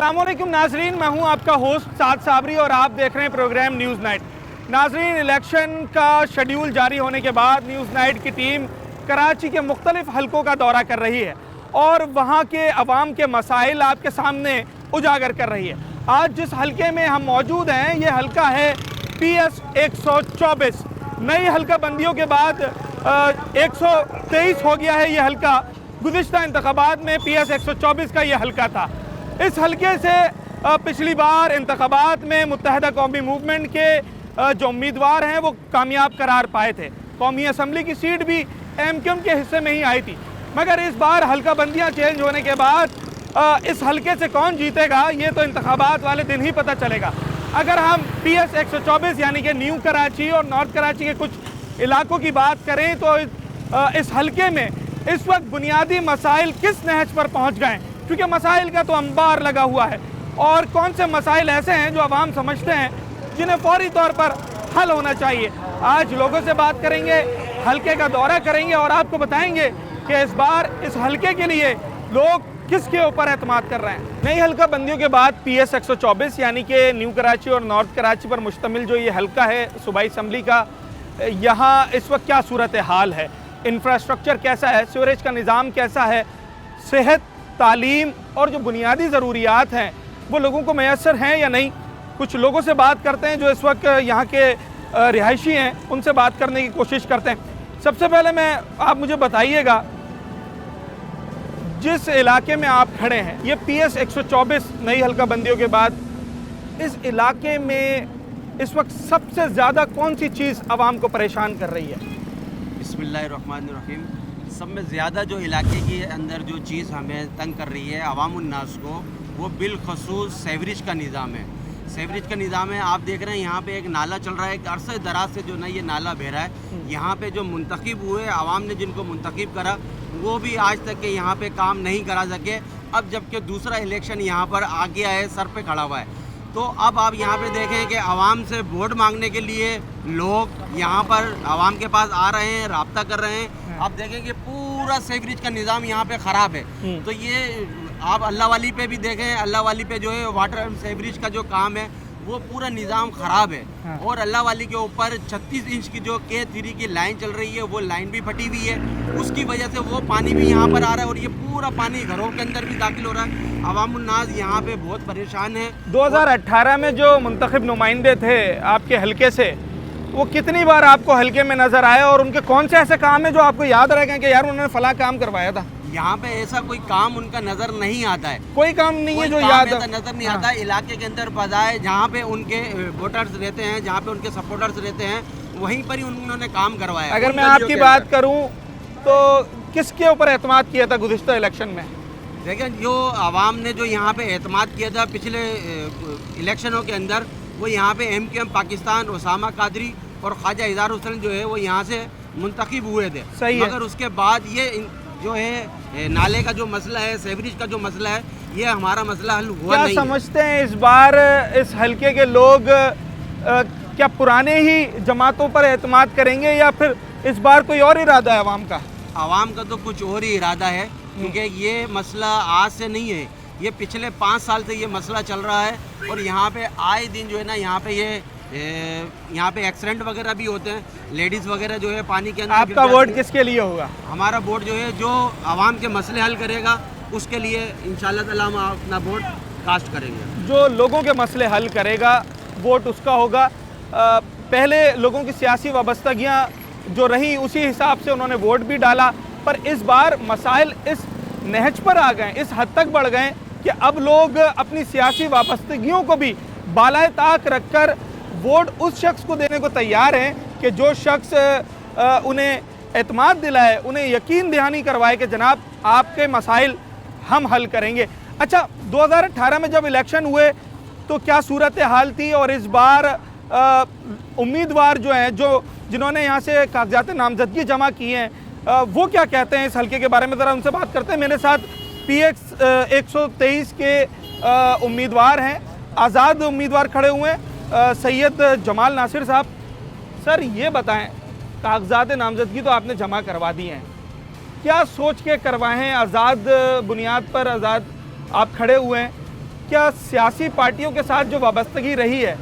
अस्सलाम वालेकुम नाजरीन, मैं हूं आपका होस्ट साद साबरी और आप देख रहे हैं प्रोग्राम न्यूज़ नाइट। नाजरीन, इलेक्शन का शेड्यूल जारी होने के बाद न्यूज़ नाइट की टीम कराची के मुख्तलिफ हलकों का दौरा कर रही है और वहां के अवाम के मसाइल आपके सामने उजागर कर रही है। आज जिस हलके में हम मौजूद हैं ये हलका है PS 124। नई हलका बंदियों के बाद 123 हो गया है ये हलका। गुज़िश्ता इंतखाबात में PS 124 का ये हलका था। इस हलके से पिछली बार इंतखाबात में मुत्तहदा कौमी मूवमेंट के जो उम्मीदवार हैं वो कामयाब करार पाए थे। कौमी असम्बली की सीट भी MQM के हिस्से में ही आई थी, मगर इस बार हलका बंदियाँ चेंज होने के बाद इस हलके से कौन जीतेगा ये तो इंतखाबात वाले दिन ही पता चलेगा। अगर हम PS 124 यानी कि न्यू कराची और नॉर्थ कराची के कुछ इलाकों की बात करें तो इस हलके में इस वक्त बुनियादी मसाइल किस नहज पर पहुंच गए, क्योंकि मसाइल का तो अंबार लगा हुआ है और कौन से मसाइल ऐसे हैं जो आवाम समझते हैं जिन्हें फौरी तौर पर हल होना चाहिए। आज लोगों से बात करेंगे, हलके का दौरा करेंगे और आपको बताएंगे कि इस बार इस हलके के लिए लोग किसके ऊपर एतमाद कर रहे हैं। नई हलका बंदियों के बाद PS 124 यानी कि न्यू कराची और नॉर्थ कराची पर मुश्तमिल जो ये हलका है सूबाई असम्बली का, यहाँ इस वक्त क्या सूरत हाल है, इंफ्रास्ट्रक्चर कैसा है, सीवरेज का निज़ाम कैसा है, सेहत, तालीम और जो बुनियादी ज़रूरियात हैं वो लोगों को मैसर हैं या नहीं। कुछ लोगों से बात करते हैं जो इस वक्त यहाँ के रिहायशी हैं, उनसे बात करने की कोशिश करते हैं। सबसे पहले आप मुझे बताइएगा, जिस इलाके में आप खड़े हैं ये PS 124 नई हलका बंदियों के बाद, इस इलाके में इस वक्त सबसे ज़्यादा कौन सी चीज़ आवाम को परेशान कर रही है? बिस्मिल्लाहिर्रहमानिर्रहीम। सब में ज़्यादा जो इलाके के अंदर जो चीज़ हमें तंग कर रही है अवामुन्नास को, वो बिलखसूस सेवरेज का निज़ाम है। सेवरेज का निज़ाम है, आप देख रहे हैं यहाँ पे एक नाला चल रहा है, एक अरसे दराज से जो ना ये नाला बह रहा है। यहाँ पे जो मुंतखब हुए आवाम ने जिनको मुंतखब करा वो भी आज तक के यहाँ पे काम नहीं करा सके। अब जबकि दूसरा इलेक्शन यहाँ पर आ गया है, सर पे खड़ा हुआ है, तो अब आप यहाँ पे देखें कि आवाम से वोट मांगने के लिए लोग यहाँ पर आवाम के पास आ रहे हैं, राब्ता कर रहे हैं। आप देखें कि पूरा सेवरेज का निज़ाम यहाँ पे ख़राब है। तो ये आप अल्लाह वाली पे भी देखें, अल्लाह वाली पे जो है वाटर एंड सेवरेज का जो काम है वो पूरा निज़ाम ख़राब है। और अल्लाह वाली के ऊपर 36 इंच की जो K3 की लाइन चल रही है वो लाइन भी फटी हुई है, उसकी वजह से वो पानी भी यहाँ पर आ रहा है और ये पूरा पानी घरों के अंदर भी दाखिल हो रहा है। अवामुन्नास यहाँ पे बहुत परेशान है। 2018 में जो मुंतखब नुमाइंदे थे आपके हलके से, वो कितनी बार आपको हलके में नज़र आए और उनके कौन से ऐसे काम है जो आपको याद रह गए कि यार उन्होंने फला काम करवाया था? यहाँ पे ऐसा कोई काम उनका नज़र नहीं आता है, कोई काम नहीं है जो याद नज़र नहीं आता। इलाके के अंदर बजाय जहाँ पे उनके वोटर्स रहते हैं, जहाँ पे उनके सपोर्टर्स रहते हैं, वहीं पर ही उन्होंने काम करवाया। अगर मैं आपकी बात करूँ तो किसके ऊपर एतमाद किया था गुज़िश्ता इलेक्शन में? देखिए, जो आवाम ने जो यहाँ पे एतमाद किया था पिछले इलेक्शनों के अंदर, वो यहाँ पे MQM पाकिस्तान, उसामा कादरी और ख्वाजा इज़हार हुसैन जो है वो यहाँ से मुंतखब हुए थे। सही है। मगर उसके बाद ये जो है नाले का जो मसला है, सेवरेज का जो मसला है, ये हमारा मसला हल हुआ नहीं। क्या समझते हैं इस बार इस हलके के लोग क्या पुराने ही जमातों पर एतमाद करेंगे या फिर इस बार कोई और इरादा है आवाम का? आवाम का तो कुछ और ही इरादा है, क्योंकि ये मसला आज से नहीं है, ये पिछले 5 साल से ये मसला चल रहा है। और यहाँ पे आए दिन जो है ना यहाँ पे एक्सीडेंट वगैरह भी होते हैं, लेडीज़ वगैरह जो है पानी के अंदर। आपका वोट किसके लिए होगा? हमारा वोट जो है जो आवाम के मसले हल करेगा उसके लिए इंशाल्लाह ताला हम अपना वोट कास्ट करेंगे। जो लोगों के मसले हल करेगा वोट उसका होगा। पहले लोगों की सियासी वाबस्तगियाँ जो रही उसी हिसाब से उन्होंने वोट भी डाला, पर इस बार मसाइल इस नहज पर आ गए, इस हद तक बढ़ गए कि अब लोग अपनी सियासी वाबस्तगियों को भी बालाए ताक रखकर वोट उस शख्स को देने को तैयार हैं कि जो शख्स उन्हें एतमाद दिलाए, उन्हें यकीन दहानी करवाए कि जनाब आपके मसाइल हम हल करेंगे। अच्छा, 2018 में जब इलेक्शन हुए तो क्या सूरत हाल थी और इस बार उम्मीदवार जो हैं जिन्होंने यहाँ से कागजात नामजदगी जमा की हैं वो क्या कहते हैं इस हलके के बारे में? ज़रा उनसे बात करते हैं। मेरे साथ PS 123 के उम्मीदवार हैं, आज़ाद उम्मीदवार खड़े हुए हैं, सैयद जमाल नासिर साहब। सर ये बताएं, कागजात नामजदगी तो आपने जमा करवा दी हैं, क्या सोच के करवाएं हैं? आज़ाद बुनियाद पर आज़ाद आप खड़े हुए हैं, क्या सियासी पार्टियों के साथ जो वाबस्तगी रही है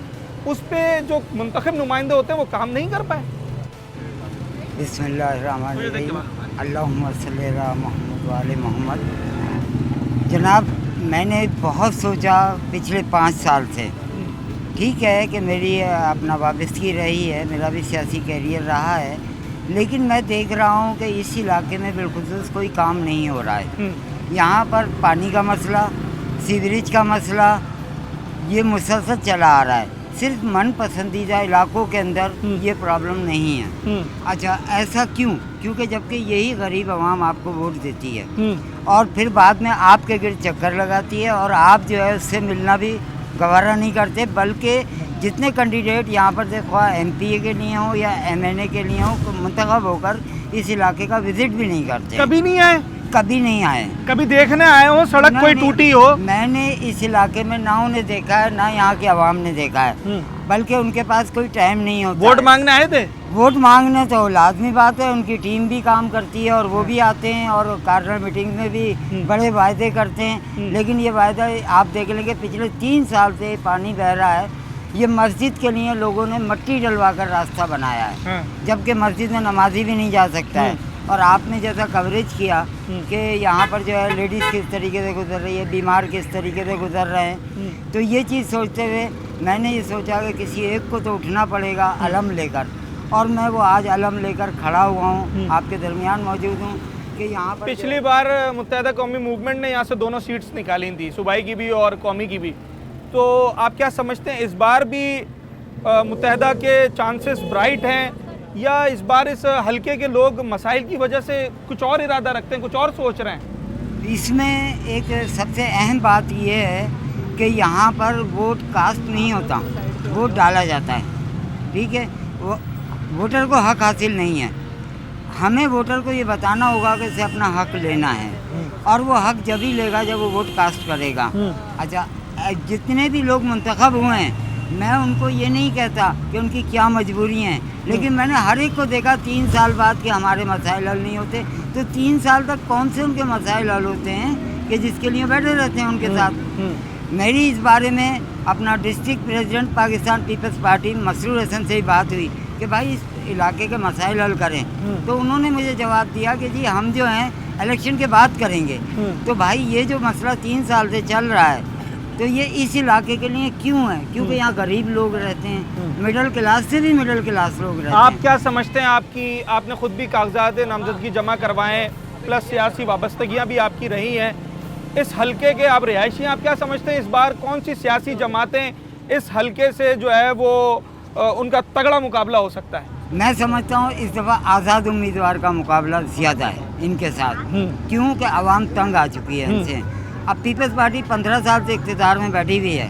उस पे जो मुंतखब नुमाइंदे होते हैं वो काम नहीं कर पाए? बिस्मिल्लाहिर्रहमानिर्रहीम, अल्लाहुम्मा सल्ली अला मुहम्मद व आले मोहम्मद। जनाब, मैंने बहुत सोचा पिछले 5 साल से। ठीक है कि मेरी अपना वाबस्तगी रही है, मेरा भी सियासी कैरियर रहा है, लेकिन मैं देख रहा हूँ कि इस इलाके में बिलखुसूस कोई काम नहीं हो रहा है। यहाँ पर पानी का मसला, सीवरेज का मसला, ये मुसलसल चला आ रहा है। सिर्फ मन पसंदीदा इलाकों के अंदर ये प्रॉब्लम नहीं है। अच्छा, ऐसा क्यों? क्योंकि जबकि यही गरीब आवाम आपको वोट देती है और फिर बाद में आपके गिर्द चक्कर लगाती है और आप जो है उससे मिलना भी गवारा नहीं करते, बल्कि जितने कैंडिडेट यहाँ पर देखो एमपीए के लिए हो या एमएनए के लिए हो, मुंतखब होकर इस इलाके का विजिट भी नहीं करते। कभी नहीं आए? कभी नहीं आए। कभी देखने आए हो सड़क कोई टूटी हो? मैंने इस इलाके में ना उन्हें देखा है ना यहाँ के आवाम ने देखा है, बल्कि उनके पास कोई टाइम नहीं होता। वोट मांगने आए थे? वोट मांगने तो लाजमी बात है, उनकी टीम भी काम करती है और वो भी आते हैं और कार्नर मीटिंग में भी बड़े वायदे करते हैं, लेकिन ये वायदा आप देख लेंगे पिछले 3 साल से पानी बह रहा है। ये मस्जिद के लिए लोगों ने मिट्टी डलवा कर रास्ता बनाया है, जबकि मस्जिद में नमाजी भी नहीं जा सकता है। और आपने जैसा कवरेज किया कि यहाँ पर जो है लेडीज़ किस तरीके से गुजर रही है, बीमार किस तरीके से गुजर रहे हैं, तो ये चीज़ सोचते हुए मैंने ये सोचा कि किसी एक को तो उठना पड़ेगा अलम लेकर, और मैं वो आज अलम लेकर खड़ा हुआ हूँ, आपके दरमियान मौजूद हूँ कि यहाँ पर। पिछली बार मुत्तहदा कौमी मूवमेंट ने यहाँ से 2 सीट्स निकाली थी, सूबाई की भी और कौमी की भी, तो आप क्या समझते हैं इस बार भी मुत्तहदा के चांसेस ब्राइट हैं, या इस बार इस हलके के लोग मसाइल की वजह से कुछ और इरादा रखते हैं, कुछ और सोच रहे हैं? इसमें एक सबसे अहम बात ये है कि यहाँ पर वोट कास्ट नहीं होता, वोट डाला जाता है। ठीक है, वो वोटर को हक हासिल नहीं है। हमें वोटर को ये बताना होगा कि इसे अपना हक लेना है, और वो हक जब ही लेगा जब वो वोट कास्ट करेगा। अच्छा, जितने भी लोग मुंतखब हुए हैं, मैं उनको ये नहीं कहता कि उनकी क्या मजबूरी हैं, लेकिन मैंने हर एक को देखा 3 साल बाद कि हमारे मसाइल हल नहीं होते, तो 3 साल तक कौन से उनके मसाइल हल होते हैं कि जिसके लिए बैठे रहते हैं उनके साथ। मेरी इस बारे में अपना डिस्ट्रिक्ट प्रेसिडेंट पाकिस्तान पीपल्स पार्टी मसरूर हसन से ही बात हुई कि भाई इस इलाके के मसाइल हल करें, तो उन्होंने मुझे जवाब दिया कि जी हम जो हैं इलेक्शन के बाद करेंगे। तो भाई ये जो मसला 3 साल से चल रहा है, तो ये इस इलाके के लिए क्यों है? क्योंकि यहाँ गरीब लोग रहते हैं, मिडिल क्लास से भी मिडिल क्लास लोग रहते हैं। आप क्या समझते हैं, आपने खुद भी कागजात नामजदगी जमा करवाएं, प्लस सियासी वाबस्तगियाँ भी आपकी रही हैं, इस हलके के आप रिहायशी, आप क्या समझते हैं इस बार कौन सी सियासी जमातें इस हलके से जो है वो उनका तगड़ा मुकाबला हो सकता है? मैं समझता हूँ इस दफ़ा आज़ाद उम्मीदवार का मुकाबला ज़्यादा है इनके साथ, क्योंकि आवाम तंग आ चुकी है इनसे। अब पीपल्स पार्टी 15 साल से इक़्तिदार में बैठी हुई है,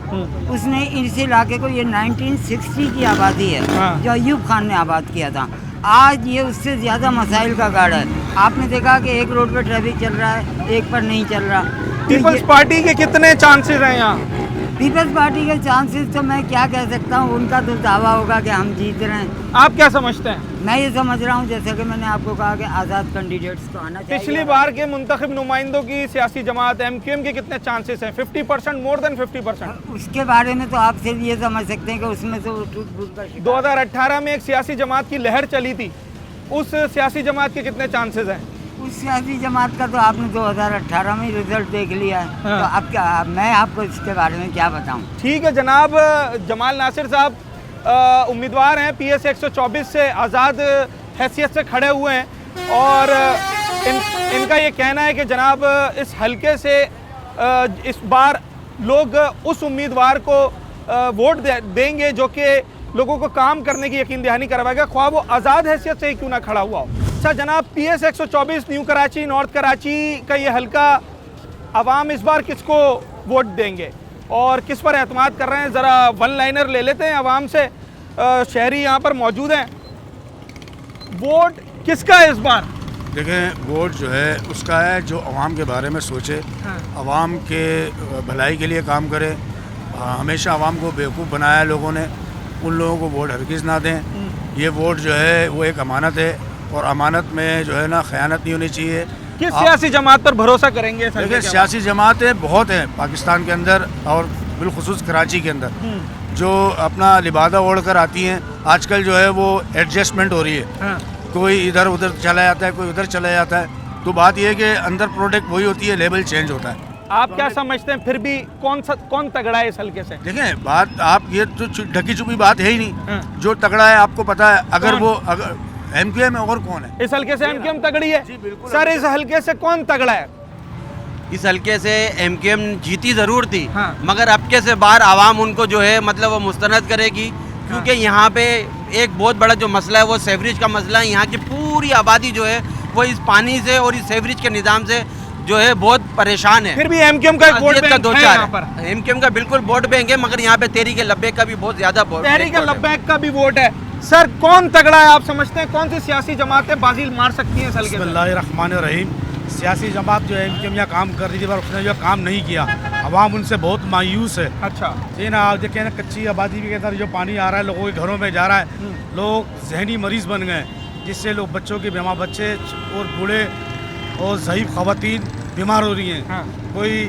उसने इस इलाके को, ये 1960 की आबादी है जो अयूब खान ने आबाद किया था, आज ये उससे ज़्यादा मसाइल का गढ़ है। आपने देखा कि एक रोड पे ट्रैफिक चल रहा है, एक पर नहीं चल रहा। पीपल्स पार्टी के कितने चांसेस हैं यहाँ? पीपल्स पार्टी के चांसेस तो मैं क्या कह सकता हूँ, उनका तो दावा होगा कि हम जीत रहे हैं। आप क्या समझते हैं? मैं ये समझ रहा हूँ, जैसा कि मैंने आपको कहा कि आज़ाद कैंडिडेट्स तो आना चाहिए। पिछली बार के मुंतखब नुमाइंदों की सियासी जमात एमक्यूएम के कितने चांसेस हैं? 50%, मोर देन 50%? उसके बारे में तो आप सिर्फ ये समझ सकते हैं कि उसमें से वो टूट फूट का शिकार। 2018 में एक सियासी जमात की लहर चली थी, उस सियासी जमात के कितने चांसेस हैं? उस सियासी जमात का तो आपने 2018 में रिजल्ट देख लिया है। हाँ। तो अब क्या, मैं आपको इसके बारे में क्या बताऊं? ठीक है जनाब, जमाल नासिर साहब उम्मीदवार हैं, PS 124 से आज़ाद हैसियत से खड़े हुए हैं, और इनका ये कहना है कि जनाब इस हलके से इस बार लोग उस उम्मीदवार को वोट देंगे जो कि लोगों को काम करने की यकीन दहानी करवाएगा, ख्वाह वो आज़ाद हैसियत से ही क्यों ना खड़ा हुआ हो। अच्छा जनाब, PS 124 new Karachi, north Karachi का ये हलका, अवाम इस बार किसको वोट देंगे और किस पर एतमाद कर रहे हैं? ज़रा वन लाइनर ले लेते हैं अवाम से, शहरी यहाँ पर मौजूद हैं। वोट किसका है इस बार? देखें, वोट जो है उसका है जो अवाम के बारे में सोचे, अवाम के भलाई के लिए काम करे। हमेशा अवाम को बेवकूफ़ बनाया है लोगों ने, उन लोगों को वोट हरगिज़ ना दें। ये वोट जो है वो एक अमानत है, और अमानत में जो है ना ख़यानत नहीं होनी चाहिए। किस सियासी जमात पर भरोसा करेंगे इस हल्के देखिए के सियासी जमातें बहुत हैं पाकिस्तान के अंदर और बिलखुसूस कराची के अंदर जो अपना लिबादा ओढ़ कर आती हैं। आजकल जो है वो एडजस्टमेंट हो रही है, हाँ। कोई इधर उधर चला जाता है, कोई उधर चला जाता है। तो बात यह है कि अंदर प्रोडक्ट वही होती है, लेवल चेंज होता है। आप क्या समझते हैं फिर भी कौन तगड़ा है इस हल्के से? देखें बात आप ये तो ढकी छुपी बात है ही नहीं। हाँ। जो तगड़ा है आपको पता है, अगर कौन? वो अगर एमक्यूएम है और कौन है? इस हल्के से एमक्यूएम तगड़ी है? जी, बिल्कुल। सर इस हल्के से कौन तगड़ा है? इस हल्के से एमकेएम जीती ज़रूर थी, हाँ। मगर अब के से बार आवाम उनको जो है मतलब वो मुस्तरद करेगी, क्योंकि यहाँ पे एक बहुत बड़ा जो मसला है वो सेवरेज का मसला है। यहाँ की पूरी आबादी जो है वो इस पानी से और इस सेवरेज के निज़ाम से जो है बहुत परेशान है। फिर भी एमक्यूएम का एक वोट अजियत का बैंक दो है चार यहाँ पर। एमकेएम का बिल्कुल वोट बैंक है, मगर यहाँ पे तहरीक लब्बैक का भी बहुत ज़्यादा वोट तहरीक वोट है। लब्बैक का भी वोट है। सर कौन तगड़ा है आप समझते हैं? कौन सी सियासी जमातें बाजी मार सकती हैं इस हल्के से? बिस्मिल्लाहिर्रहमानिर्रहीम। सियासी जमात जो है एमकेएम यहाँ काम कर रही थी पर उसने जो काम नहीं किया, अवाम उनसे बहुत मायूस है। अच्छा। ये ना आप देखें ना, कच्ची आबादी के अंदर जो पानी आ रहा है लोगों के घरों में जा रहा है, लोग जहनी मरीज़ बन गए, जिससे लोग बच्चों के बीमार बच्चे और बूढ़े और ज़ईफ़ ख़वातीन बीमार हो रही हैं। हाँ। कोई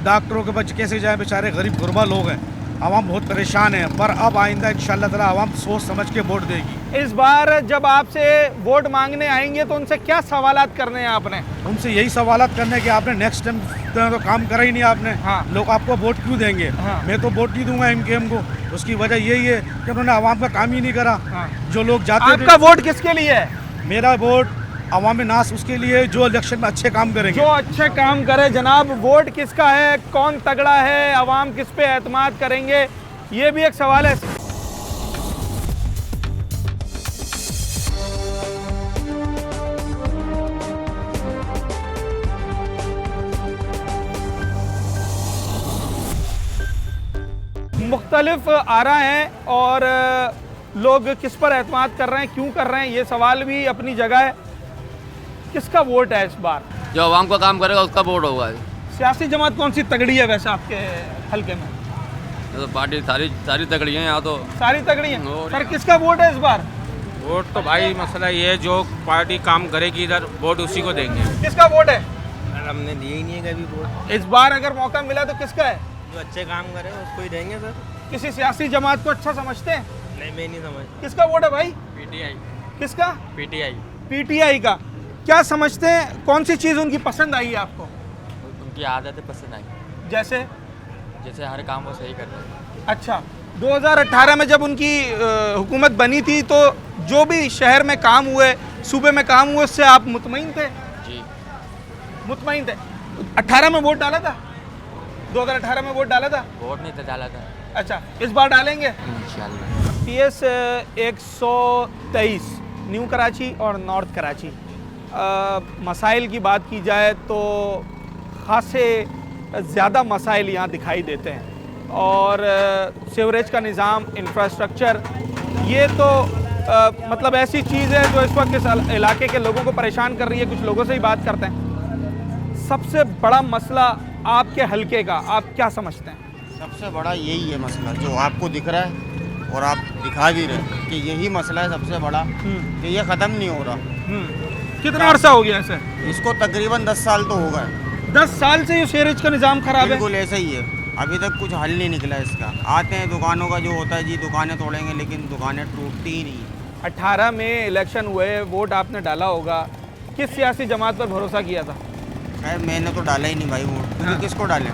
डॉक्टरों के पास कैसे जाए, बेचारे गरीब गुरबा लोग हैं। आवाम बहुत परेशान है, पर अब आइंदा इंशाअल्लाह ताला आवाम सोच समझ के वोट देगी। इस बार जब आपसे वोट मांगने आएंगे तो उनसे क्या सवालात करने हैं आपने? उनसे यही सवालात करने कि आपने नेक्स्ट टाइम तो काम करा ही नहीं आपने। हाँ। लोग आपको वोट क्यों देंगे? हाँ। मैं तो वोट नहीं दूंगा एमकेएम को। उसकी वजह यही है कि उन्होंने आवाम का काम ही नहीं करा। हाँ। जो लोग जाते आपका वोट किसके लिए है? मेरा वोट अवाम नास उसके लिए जो इलेक्शन में अच्छे काम करेंगे। जो अच्छे काम करे। जनाब वोट किसका है? कौन तगड़ा है? आवाम किस पे एतमाद करेंगे? ये भी एक सवाल है। मुख्तलिफ आरा हैं और लोग किस पर एतमाद कर रहे हैं, क्यों कर रहे हैं, ये सवाल भी अपनी जगह है। किसका वोट है इस बार? जो आवाम का काम करेगा उसका वोट होगा। सियासी जमात कौन सी तगड़ी है वैसे आपके हल्के में? तो पार्टी सारी तगड़ी है यहाँ तो। सारी तगड़ी हैं। और सर किसका वोट है इस बार? वोट तो भाई मसला ये है, जो पार्टी काम करेगी इधर वोट उसी को देंगे। किसका वोट है हमने दिए ही नहीं है कभी वोट। इस बार? अगर मौका मिला तो किसका है? जो अच्छे काम करे उसको ही देंगे सर। किसी सियासी जमात को अच्छा समझते हैं? नहीं, मैं नहीं समझता। किसका वोट है भाई? पीटीआई। किसका? पीटीआई। पीटीआई का। क्या समझते हैं, कौन सी चीज़ उनकी पसंद आई है आपको? उनकी आदतें पसंद आई, जैसे जैसे हर काम वो सही करते हैं। अच्छा, 2018 में जब उनकी हुकूमत बनी थी तो जो भी शहर में काम हुए, सूबे में काम हुए, उससे आप मुतमईन थे? जी मुतमईन थे। 18 में वोट डाला था? 2018 में वोट डाला था? वोट नहीं तो डाला था। अच्छा, इस बार डालेंगे? इंशाल्लाह। PS 123 न्यू कराची और नॉर्थ कराची। मसाइल की बात की जाए तो खासे ज़्यादा मसाइल यहाँ दिखाई देते हैं और सीवरेज का निज़ाम, इंफ्रास्ट्रक्चर, ये तो मतलब ऐसी चीज़ है जो इस वक्त इस इलाके के लोगों को परेशान कर रही है। कुछ लोगों से ही बात करते हैं। सबसे बड़ा मसला आपके हल्के का आप क्या समझते हैं? सबसे बड़ा यही है मसला जो आपको दिख रहा है और आप दिखा भी रहे हैं कि यही मसला है सबसे बड़ा, कि ये ख़त्म नहीं हो रहा। कितना अरसा हो गया सर? इसको तकरीबन 10 साल तो हो गए। 10 साल से ये सीवरेज का निज़ाम ख़राब है? बिल्कुल ऐसा ही है, अभी तक कुछ हल नहीं निकला इसका। आते हैं दुकानों का जो होता है जी, दुकानें तोड़ेंगे, लेकिन दुकानें टूटती ही नहीं। 18 में इलेक्शन हुए, वोट आपने डाला होगा, किस सियासी जमात पर भरोसा किया था? खैर मैंने तो डाला ही नहीं भाई वोट, क्योंकि किसको डालें,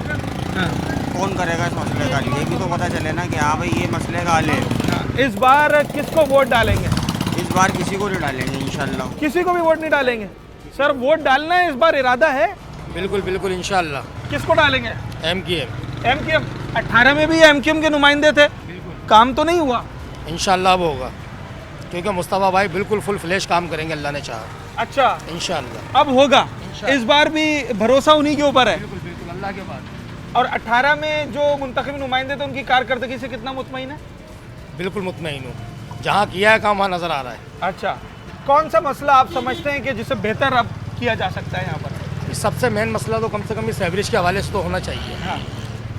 कौन करेगा इस मसले का हल? ये भी तो पता चले ना कि हाँ भाई ये मसले का हल है। इस बार किसको वोट डालेंगे? इस बार किसी को नहीं डालेंगे इंशाल्लाह। किसी को भी वोट नहीं डालेंगे? सर वोट डालना है इस बार, इरादा है? बिल्कुल बिल्कुल इंशाल्लाह। किसको डालेंगे? एमकेएम। एमक्यूएम। 18 में भी एमक्यूएम के नुमाइंदे थे, काम तो नहीं हुआ? इंशाल्लाह वो होगा, क्योंकि मुस्तफ़ा भाई बिल्कुल फुल फ्लैश काम करेंगे अल्लाह ने चाहा। अच्छा, इंशाल्लाह अब होगा। इस बार भी भरोसा उन्हीं के ऊपर है। बिल्कुल अल्लाह के बाद। और 18 में जो मुंतखब नुमाइंदे थे उनकी कारकर्दगी से कितना मुतमईन है? बिल्कुल मुतमईन हूँ, जहाँ किया है काम वहाँ नज़र आ रहा है। अच्छा, कौन सा मसला आप समझते हैं कि जिसे बेहतर अब किया जा सकता है यहाँ पर? सबसे मेन मसला तो कम से कम इस एवरेज के हवाले से तो होना चाहिए, हाँ।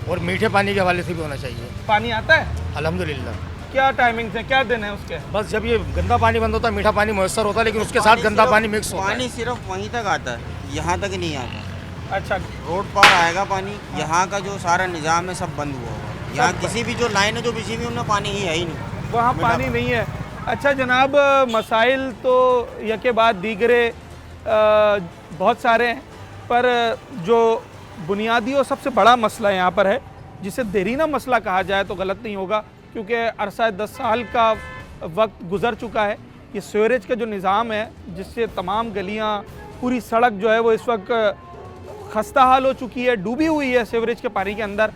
और मीठे पानी के हवाले से भी होना चाहिए। पानी आता है? अल्हम्दुलिल्लाह। क्या टाइमिंग्स है, क्या दिन है उसके? बस जब ये गंदा पानी बंद होता है मीठा पानी मुयसर होता है, लेकिन उसके साथ गंदा पानी मिक्स होता है। पानी सिर्फ वहीं तक आता है, यहाँ तक नहीं आता। अच्छा, रोड पार आएगा पानी, यहाँ का जो सारा निज़ाम है सब बंद हुआ होगा। यहाँ किसी भी जो लाइन है जो बिछी हुई उनमें पानी ही है ही नहीं, वहाँ पानी नहीं है। अच्छा जनाब, मसाइल तो यके बाद दीगरे बहुत सारे हैं, पर जो बुनियादी और सबसे बड़ा मसला यहाँ पर है, जिसे देरीना मसला कहा जाए तो गलत नहीं होगा, क्योंकि अरसा 10 साल का वक्त गुजर चुका है। ये सीवरेज का जो निज़ाम है, जिससे तमाम गलियाँ, पूरी सड़क जो है वो इस वक्त खस्ता हाल हो चुकी है, डूबी हुई है सीवरेज के पानी के अंदर।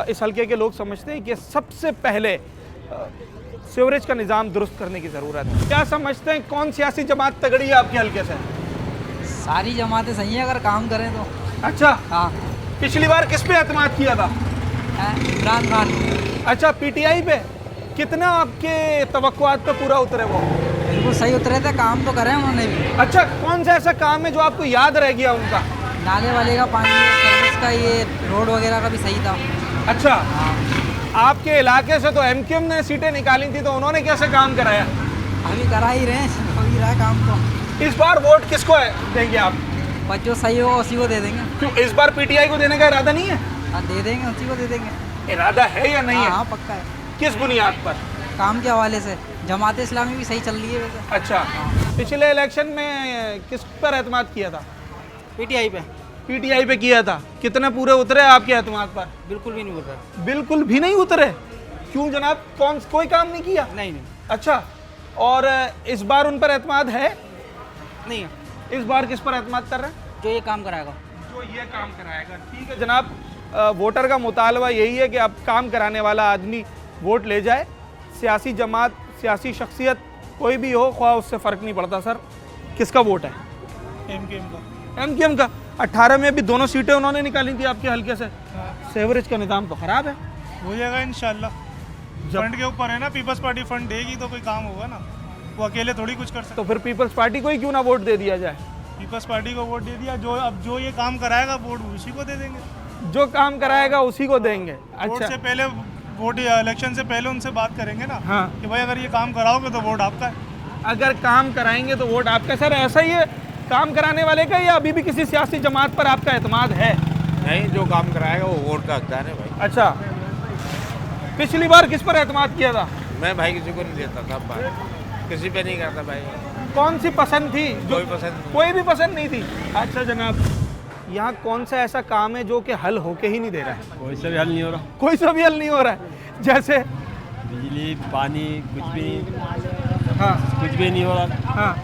इस हल्के के लोग समझते हैं कि सबसे पहले सीवरेज का निज़ाम दुरुस्त करने की ज़रूरत है। क्या समझते हैं, कौन सियासी जमात तगड़ी है आपके हल्के से? सारी जमातें सही हैं अगर काम करें तो। अच्छा, हाँ, पिछली बार किस पे एतमाद किया था? इमरान खान। अच्छा, पीटीआई पे? कितना आपके तवक्कुआत पे पूरा उतरे वो? बिल्कुल सही उतरे थे, काम तो करे उन्होंने भी। अच्छा, कौन सा ऐसा काम है जो आपको याद रह गया उनका? नाले वाले का पानी, सर्विस का, ये रोड वगैरह का भी सही था। अच्छा, आपके इलाके से तो एमक्यूएम ने सीटें निकाली थी, तो उन्होंने कैसे काम कराया? अभी करा ही रहे हैं, हो ही रहा है काम तो। इस बार वोट किसको देंगे आप? बस जो सही होगा उसी को दे देंगे। क्यों, इस बार पीटीआई को देने का इरादा नहीं है? हाँ, दे देंगे, उसी को दे देंगे। इरादा है या नहीं है? हाँ, पक्का है। किस बुनियाद पर? काम के हवाले से जमात इस्लामी भी सही चल रही है वैसे। अच्छा, पिछले इलेक्शन में किस पर एतमाद किया था? पीटीआई पे। पीटीआई पे किया था। कितने पूरे उतरे आपके एतमाद पर? बिल्कुल भी नहीं उतरा। बिल्कुल भी नहीं उतरे? क्यों जनाब, कोई काम नहीं किया? नहीं। अच्छा, और इस बार उन पर एतमाद है? नहीं है। इस बार किस पर एतमाद कर रहे हैं? जो ये काम कराएगा। जो ये काम कराएगा। ठीक है जनाब, वोटर का मुतालबा यही है कि अब काम कराने वाला आदमी वोट ले जाए। सियासी जमात, सियासी शख्सियत कोई भी हो, ख्वाह, उससे फ़र्क नहीं पड़ता। सर, किसका वोट है? एमक्यूएम का। 18 में भी दोनों सीटें उन्होंने निकाली थी आपके हल्के से। सीवरेज का निज़ाम तो ख़राब है। हो जाएगा इंशाल्लाह। फंड के ऊपर है ना, पीपल्स पार्टी फंड देगी तो कोई काम होगा ना, वो अकेले थोड़ी कुछ कर सकते। तो फिर पीपल्स पार्टी को ही क्यों ना वोट दे दिया जाए? पीपल्स पार्टी को वोट दे दिया, जो ये काम कराएगा वोट उसी को दे देंगे। जो काम कराएगा उसी को देंगे। वोट अच्छा, से पहले, वोट इलेक्शन से पहले उनसे बात करेंगे ना। हाँ, कि भाई अगर ये काम कराओगे तो वोट आपका है। अगर काम कराएंगे तो वोट आपका। सर, ऐसा ही है काम कराने वाले का, या अभी भी किसी सियासी जमात पर आपका एतमाद है? नहीं, जो काम कराएगा वो वोट का हकदार है भाई। अच्छा, पिछली बार किस पर एतमाद किया था? मैं भाई किसी को नहीं देता था, बात किसी पे नहीं करता भाई। कौन सी पसंद थी? कोई पसंद नहीं। कोई भी पसंद नहीं थी। अच्छा जनाब, यहाँ कौन सा ऐसा काम है जो कि हल होके ही नहीं दे रहा है? कोई सा भी हल नहीं हो रहा। कोई सा भी हल नहीं हो रहा है। जैसे बिजली, पानी, कुछ भी, हाँ कुछ भी नहीं हो रहा। हाँ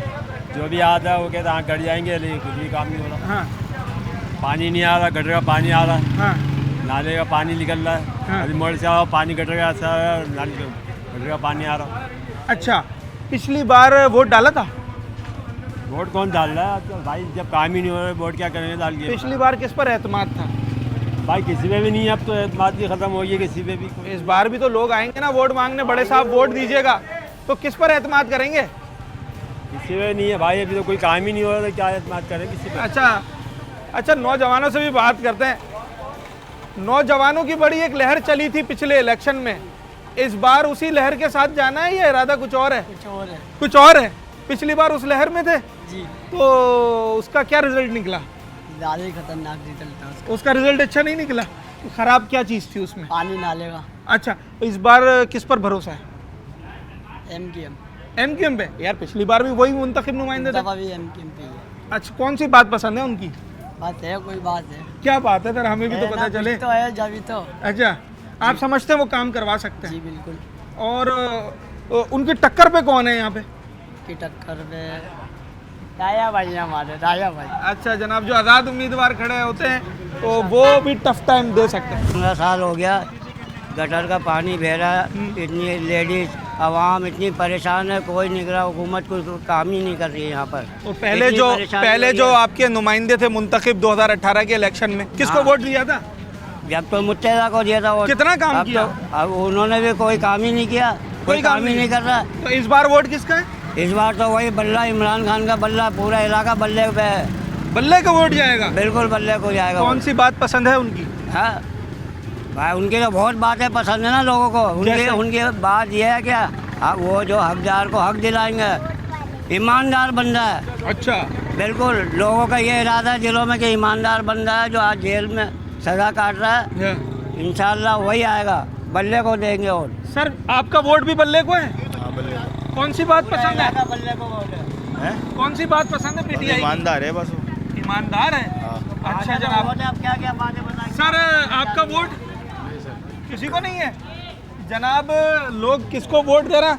जो भी आता है वो कहते हैं हाँ कर जाएंगे, लेकिन कुछ भी काम नहीं हो रहा। हाँ पानी नहीं आ रहा, गटर का पानी आ रहा है, हाँ नाले का पानी निकल रहा है। हाँ। अभी मोड़ से आओ पानी गटर का ऐसा है, नाले का गटर का पानी आ रहा। अच्छा, पिछली बार वोट डाला था? वोट कौन डाल रहा है आजकल भाई, जब काम ही नहीं हो रहा वोट क्या करेंगे डाल के। पिछली बार किस पर एतमाद था? भाई किसी पे भी नहीं है, अब तो एतमाद भी खत्म हो गई है किसी पे भी। इस बार भी तो लोग आएंगे ना वोट मांगने, बड़े साहब वोट दीजिएगा, तो किस पर एतमाद करेंगे? किसी पे नहीं है भाई, अभी तो कोई काम ही नहीं हो रहा तो क्या एतमाद करें किसी पे। अच्छा, नौजवानों से भी बात करते हैं। नौजवानों की बड़ी एक लहर चली थी पिछले इलेक्शन में, इस बार उसी लहर के साथ जाना है या इरादा कुछ और है? कुछ और है। पिछली बार उस लहर में थे जी, तो उसका क्या रिजल्ट निकला? ज़्यादा ही खतरनाक रिजल्ट था उसका रिजल्ट अच्छा नहीं निकला। खराब क्या चीज़ थी उसमें? पानी नाले का। अच्छा, तो इस बार किस पर भरोसा है? एमक्यूएम पे। यार पिछली बार भी वही मुंतखब नुमाइंदे थे। भी एमक्यूएम पे ही है। अच्छा, कौन सी बात पसंद है उनकी? बात है, कोई बात है। क्या बात है, फिर हमें भी तो पता चले। तो है जब तो। अच्छा, आप समझते हैं वो काम करवा सकते हैं? जी बिल्कुल। और उनकी टक्कर पे कौन है यहाँ पे? की टक्कर पे राया भाई हमारे, राया भाई। अच्छा जनाब, जो आज़ाद उम्मीदवार खड़े होते हैं तो वो भी टफ टाइम दे सकते हैं। 15 साल हो गया गटर का पानी बह रहा है, इतनी लेडीज आवाम इतनी परेशान है, कोई निगरान हुकूमत कोई काम ही नहीं कर रही है यहाँ पर। तो पहले जो आपके नुमाइंदे थे मुंतखब 2018 के इलेक्शन में, किसको हाँ। वोट दिया था? जब तो मुत्तहिदा को दिया था। कितना काम अब किया? तो अब उन्होंने भी कोई काम ही नहीं किया, कोई काम ही नहीं कर रहा। तो इस बार वोट किसका है? इस बार तो वही बल्ला, इमरान खान का बल्ला, पूरा इलाका बल्ले पे है। बल्ले का वोट जाएगा? बिल्कुल बल्ले को जाएगा। कौन सी बात पसंद है उनकी? हाँ, भाई उनकी तो बहुत बातें पसंद है ना लोगों को। जैसे? उनकी बात ये है क्या, वो जो हकदार को हक दिलाएंगे, ईमानदार बंदा है। अच्छा, बिल्कुल, लोगों का ये इरादा है दिलों में कि ईमानदार बंदा है जो आज जेल में सजा काट रहा है, इंशाल्लाह वही आएगा, बल्ले को देंगे। और सर आपका वोट भी बल्ले को है? कौन सी बात पसंद है? बल्ले को वोट है। कौन सी बात पसंद है पीटीआई? ईमानदार है बस। ईमानदार है। अच्छा जनाब, आप क्या क्या बातें बताएंगे? सर आपका वोट किसी को नहीं है जनाब? लोग किसको वोट दे रहा,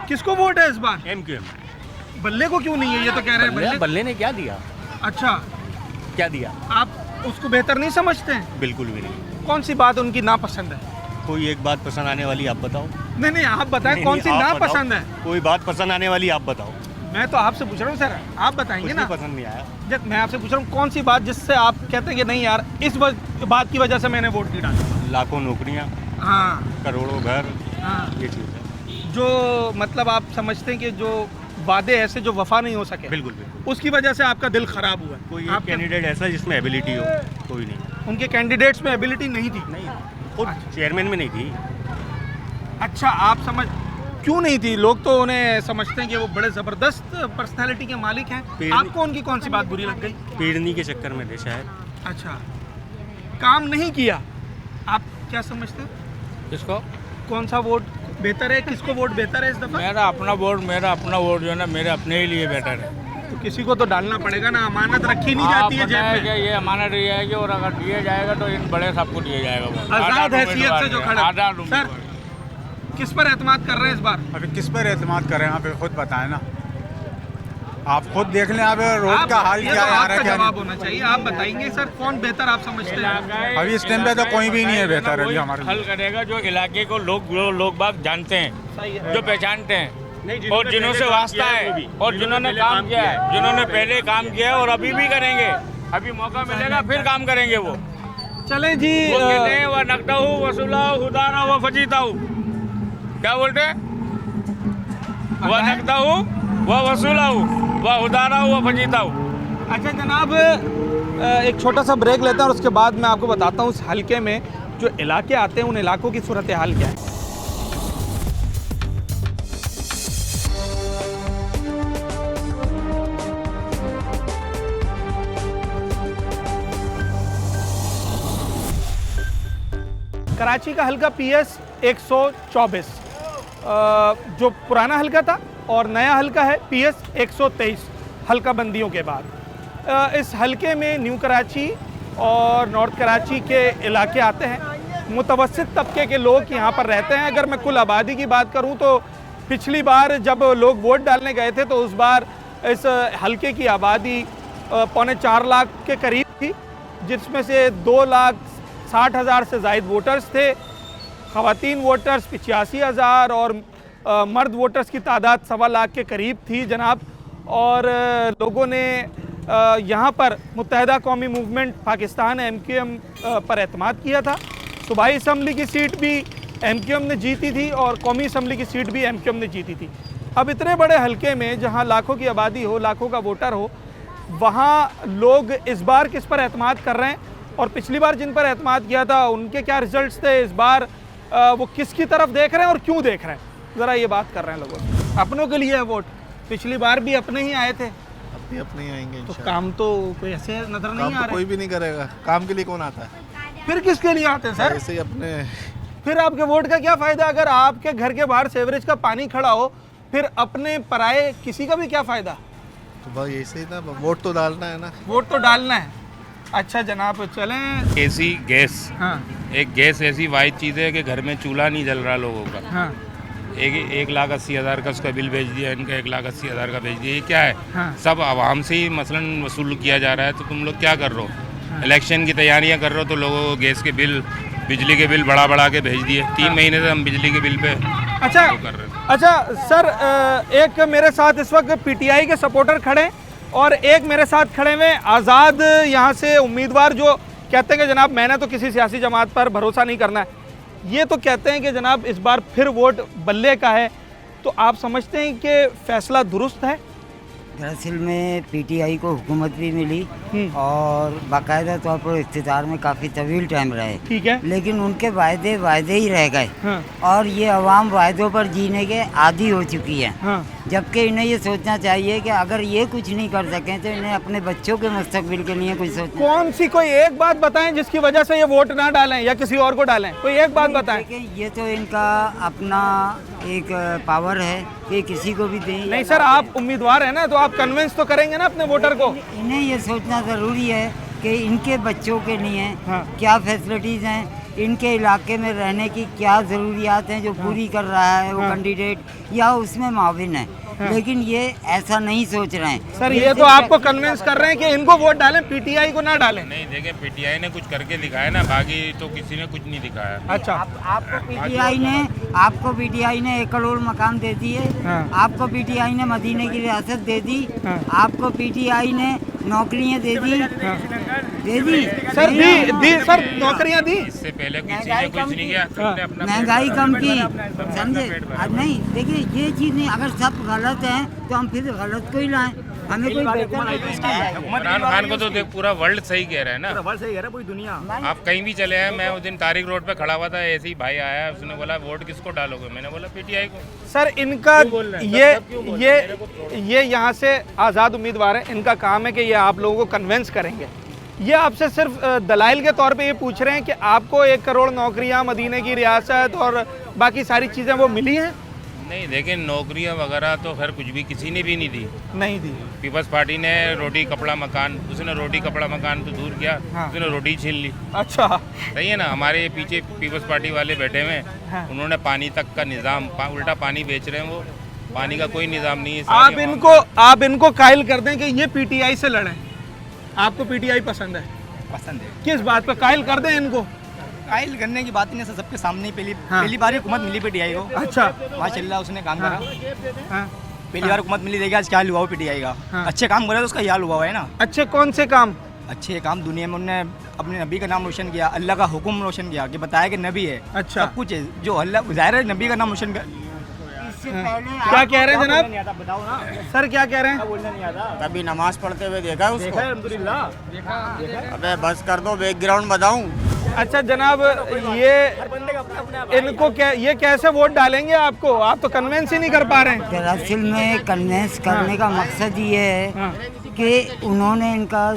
किसको वोट है इस बार? MQM। बल्ले को क्यों नहीं है? ये तो कह रहे हैं बल्ले ने क्या दिया? अच्छा, क्या दिया? आप उसको बेहतर नहीं समझते हैं? बिल्कुल भी नहीं। कौन सी बात उनकी नापसंद है? कोई एक बात पसंद आने वाली आप बताओ। नहीं नहीं, आप बताएं कौन सी नापसंद है? कोई बात पसंद आने वाली आप बताओ। मैं तो आपसे पूछ रहा हूँ सर, आप बताएंगे ना। पसंद नहीं आया। मैं आपसे पूछ रहा हूँ कौन सी बात जिससे आप कहते हैं कि नहीं यार इस बात की वजह से मैंने वोट नहीं डाला। लाखों नौकरियां, हाँ करोड़ों घर, हाँ, ये चीज़ है। जो मतलब आप समझते हैं कि जो वादे ऐसे जो वफा नहीं हो सके, बिल्कुल बिल्कुल। उसकी वजह से आपका दिल खराब हुआ। कोई आपके कैंडिडेट ऐसा जिसमें एबिलिटी हो, कोई नहीं। उनके कैंडिडेट्स में एबिलिटी नहीं थी? नहीं, खुद चेयरमैन में नहीं थी। अच्छा, आप समझ क्यों नहीं थी? लोग तो उन्हें समझते हैं कि वो बड़े ज़बरदस्त पर्सनालिटी के मालिक हैं। आपको उनकी कौन सी बात बुरी लग गई? पीड़नी के चक्कर में थे शायद। अच्छा, काम नहीं किया। आप क्या समझते हैं किसको? कौन सा वोट बेहतर है? किसको वोट बेहतर है इस दफा? मेरा अपना वोट जो है ना मेरे अपने ही लिए बेटर है। तो किसी को तो डालना पड़ेगा ना, अमानत रखी नहीं जाती है जेब में। ये अमानत रही है कि और अगर दिया जाएगा तो इन बड़े सबको दिया जाएगा वो। आजाद हैसियत से जो खड़ा। सर किस पर एतमाद कर रहे हैं इस बार? अभी किस पर एतमाद करें, आप खुद बताएं ना। आप खुद देख लें, आप रोड का हाल ये क्या तो है। आपका जवाब होना चाहिए, आप बताएंगे सर कौन बेहतर आप समझते हैं? अभी इस टाइम पे तो कोई भी नहीं है बेहतर अभी हमारे लिए। हल करेगा जो इलाके को लोग बाग जानते हैं, जो पहचानते हैं और जिन्हों से वास्ता है और जिन्होंने काम किया है, जिन्होंने पहले काम किया है और अभी भी करेंगे। अभी मौका मिलेगा फिर काम करेंगे वो। चले जी, वो कहते हैं वह नकदा हूँ वसूला उदारा व फजीता हूँ। क्या बोलते हैं? वह नकदा हूँ वह वसूला हूँ वह उदारा हूँ वह फजीता हूँ। अच्छा जनाब, एक छोटा सा ब्रेक लेते हैं और उसके बाद मैं आपको बताता हूँ उस हल्के में जो इलाके आते हैं उन इलाकों की सूरत हाल क्या है। कराची का हल्का PS 124 जो पुराना हल्का था और नया हल्का है PS 123 हल्का बंदियों के बाद। इस हल्के में न्यू कराची और नॉर्थ कराची के इलाके आते हैं। मुतवस्सित तबके के लोग यहाँ पर रहते हैं। अगर मैं कुल आबादी की बात करूँ तो पिछली बार जब लोग वोट डालने गए थे तो उस बार इस हल्के की आबादी 4.25 लाख के करीब थी, जिसमें से 2,60,000 से ज़ायद वोटर्स थे। ख़वातीन वोटर्स 85,000 और मर्द वोटर्स की तादाद 1.25 लाख के करीब थी जनाब। और लोगों ने यहाँ पर मुत्तहिदा कौमी मूवमेंट पाकिस्तान MQM पर एतमाद किया था। सूबाई असम्बली की सीट भी MQM ने जीती थी और कौमी असम्बली की सीट भी MQM ने जीती थी। अब इतने बड़े हल्के में जहाँ लाखों की आबादी हो, लाखों का वोटर हो, वहाँ लोग इस बार किस पर एतमाद कर रहे हैं और पिछली बार जिन पर एतमाद किया था उनके क्या रिजल्ट्स थे, इस बार वो किसकी तरफ देख रहे हैं और क्यों देख रहे हैं, ज़रा ये बात कर रहे हैं लोगों से। अपनों के लिए है वोट, पिछली बार भी अपने ही आए थे, अब भी अपने ही आएंगे तो काम तो कोई ऐसे नजर नहीं आ रहा। कोई भी नहीं करेगा, काम के लिए कौन आता है? फिर किसके लिए आते हैं सर? ऐसे ही अपने। फिर आपके वोट का क्या फ़ायदा अगर आपके घर के बाहर सीवरेज का पानी खड़ा हो, फिर अपने पराए किसी का भी क्या फ़ायदा? तो बस ऐसे ही ना, वोट तो डालना है ना। वोट तो डालना है। अच्छा जनाब चलें। एसी गैस, हाँ एक गैस ऐसी वाहिद चीज़ है कि घर में चूल्हा नहीं जल रहा लोगों का। हाँ 1,80,000 का उसका बिल भेज दिया, इनका 1,80,000 का भेज दिया। ये क्या है? हाँ। सब आवाम से ही मसलन वसूल किया जा रहा है। तो तुम लोग क्या कर रहे हो? इलेक्शन की तैयारियां कर रहे हो तो लोगों को गैस के बिल, बिजली के बिल बढ़ा के भेज दिए। 3 महीने से हम बिजली के बिल पे अच्छा कर रहे हैं। अच्छा सर, एक मेरे साथ इस वक्त PTI के सपोर्टर खड़े और एक मेरे साथ खड़े हुए आज़ाद यहाँ से उम्मीदवार जो कहते हैं कि जनाब मैंने तो किसी सियासी जमात पर भरोसा नहीं करना है। ये तो कहते हैं कि जनाब इस बार फिर वोट बल्ले का है। तो आप समझते हैं कि फ़ैसला दुरुस्त है? दरअसल में पीटीआई को हुकूमत भी मिली और बाकायदा तौर पर इख्तियार में काफ़ी तवील टाइम रहे, ठीक है, लेकिन उनके वायदे ही रह गए। हाँ। और ये अवाम वायदों पर जीने के आदी हो चुकी है। हाँ। जबकि इन्हें ये सोचना चाहिए कि अगर ये कुछ नहीं कर सकें तो इन्हें अपने बच्चों के मुस्तकबिल के लिए कुछ सोचना। कौन सी कोई एक बात बताएं जिसकी वजह से ये वोट ना डालें या किसी और को डालें, कोई एक बात बताएं। देखिए ये तो इनका अपना एक पावर है कि किसी को भी दें। नहीं सर, आप उम्मीदवार हैं ना, तो आप कन्विंस तो करेंगे ना अपने वोटर को। इन्हें ये सोचना ज़रूरी है कि इनके बच्चों के लिए हाँ। क्या फैसिलिटीज़ हैं, इनके इलाके में रहने की क्या ज़रूरियात हैं जो पूरी कर रहा है वो कैंडिडेट या उसमें माविन है। लेकिन ये ऐसा नहीं सोच रहे हैं सर। ये तो आपको कन्विंस कर रहे हैं कि इनको वोट डालें, पीटीआई को ना डालें। नहीं देखें, पीटीआई ने कुछ करके दिखाया ना, बाकी तो किसी ने कुछ नहीं दिखाया। अच्छा, आपको पीटीआई ने 1 करोड़ मकान दे दिए, हाँ। आपको पीटीआई ने मदीने की रियासत दे दी, हाँ। आपको पीटीआई ने नौकरियां दे दी, सर दी सर नौकरियां दी। इससे पहले किसी ने कुछ नहीं किया, सबने अपना महंगाई कम की, समझे? नहीं देखिए ये चीज़ नहीं, अगर सब गलत है तो हम फिर गलत को ही लाएं, हमें कोई इमरान खान को तो देख पूरा वर्ल्ड सही कह रहा है ना, वर्ल्ड सही कह रहा है पूरी दुनिया। आप कहीं भी चले आए, मैं उस दिन तारिक रोड पे खड़ा हुआ था, ऐसे ही भाई आया, उसने बोला वोट किसको डालोगे, मैंने बोला पीटीआई को। सर इनका ये यहाँ से आज़ाद उम्मीदवार हैं, इनका काम है कि ये आप लोगों को कन्विंस करेंगे। ये आपसे सिर्फ दलाइल के तौर पे ये पूछ रहे हैं कि आपको 1 करोड़ नौकरियाँ, मदीने की रियासत और बाकी सारी चीज़ें वो मिली हैं? नहीं देखें, नौकरियां वगैरह तो खैर कुछ भी किसी ने भी नहीं दी, नहीं दी। पीपल्स पार्टी ने रोटी कपड़ा मकान, उसने रोटी कपड़ा मकान तो दूर किया, हाँ। उसने रोटी छीन ली। अच्छा, सही है ना। हमारे पीछे पीपल्स पार्टी वाले बैठे हुए हैं, हाँ। उन्होंने पानी तक का निज़ाम, उल्टा पानी बेच रहे हैं, वो पानी का कोई निज़ाम नहीं है। आप इनको कायल कर दें कि ये पीटीआई से लड़ें। आपको पीटीआई पसंद है? पसंद है। किस बात पे कायल कर दें इनको? कायल करने की बात नहीं है, सबके सामने पहली बार हुकूमत मिली पीटीआई को। अच्छा, माशाल्लाह उसने काम हाँ। करा। हाँ। पहली बार हुकूमत मिली, देखिए आज क्या हुआ पीटीआई का। हाँ। अच्छे काम करे तो उसका हाल हुआ है ना। अच्छे कौन से काम? अच्छे काम दुनिया में उन्होंने अपने नबी का नाम रोशन किया, अल्लाह का हुक्म रोशन किया कि बताया कि नबी है। अच्छा, सब कुछ है जो अल्लाह ज़ाहिर है, नबी का नाम रोशन कर। क्या कह रहे हैं जनाब? बताओ ना सर क्या कह रहे हैं? बोलना नहीं आता। कभी नमाज पढ़ते हुए देखा है उसको? अल्हम्दुलिल्लाह। अबे बस कर दो, बैकग्राउंड बताऊं? अच्छा जनाब, इनको क्या, ये कैसे वोट डालेंगे आपको? आप तो कन्विंस ही नहीं कर पा रहे हैं। दरअसल में कन्विंस करने का मकसद ये है कि उन्होंने इनका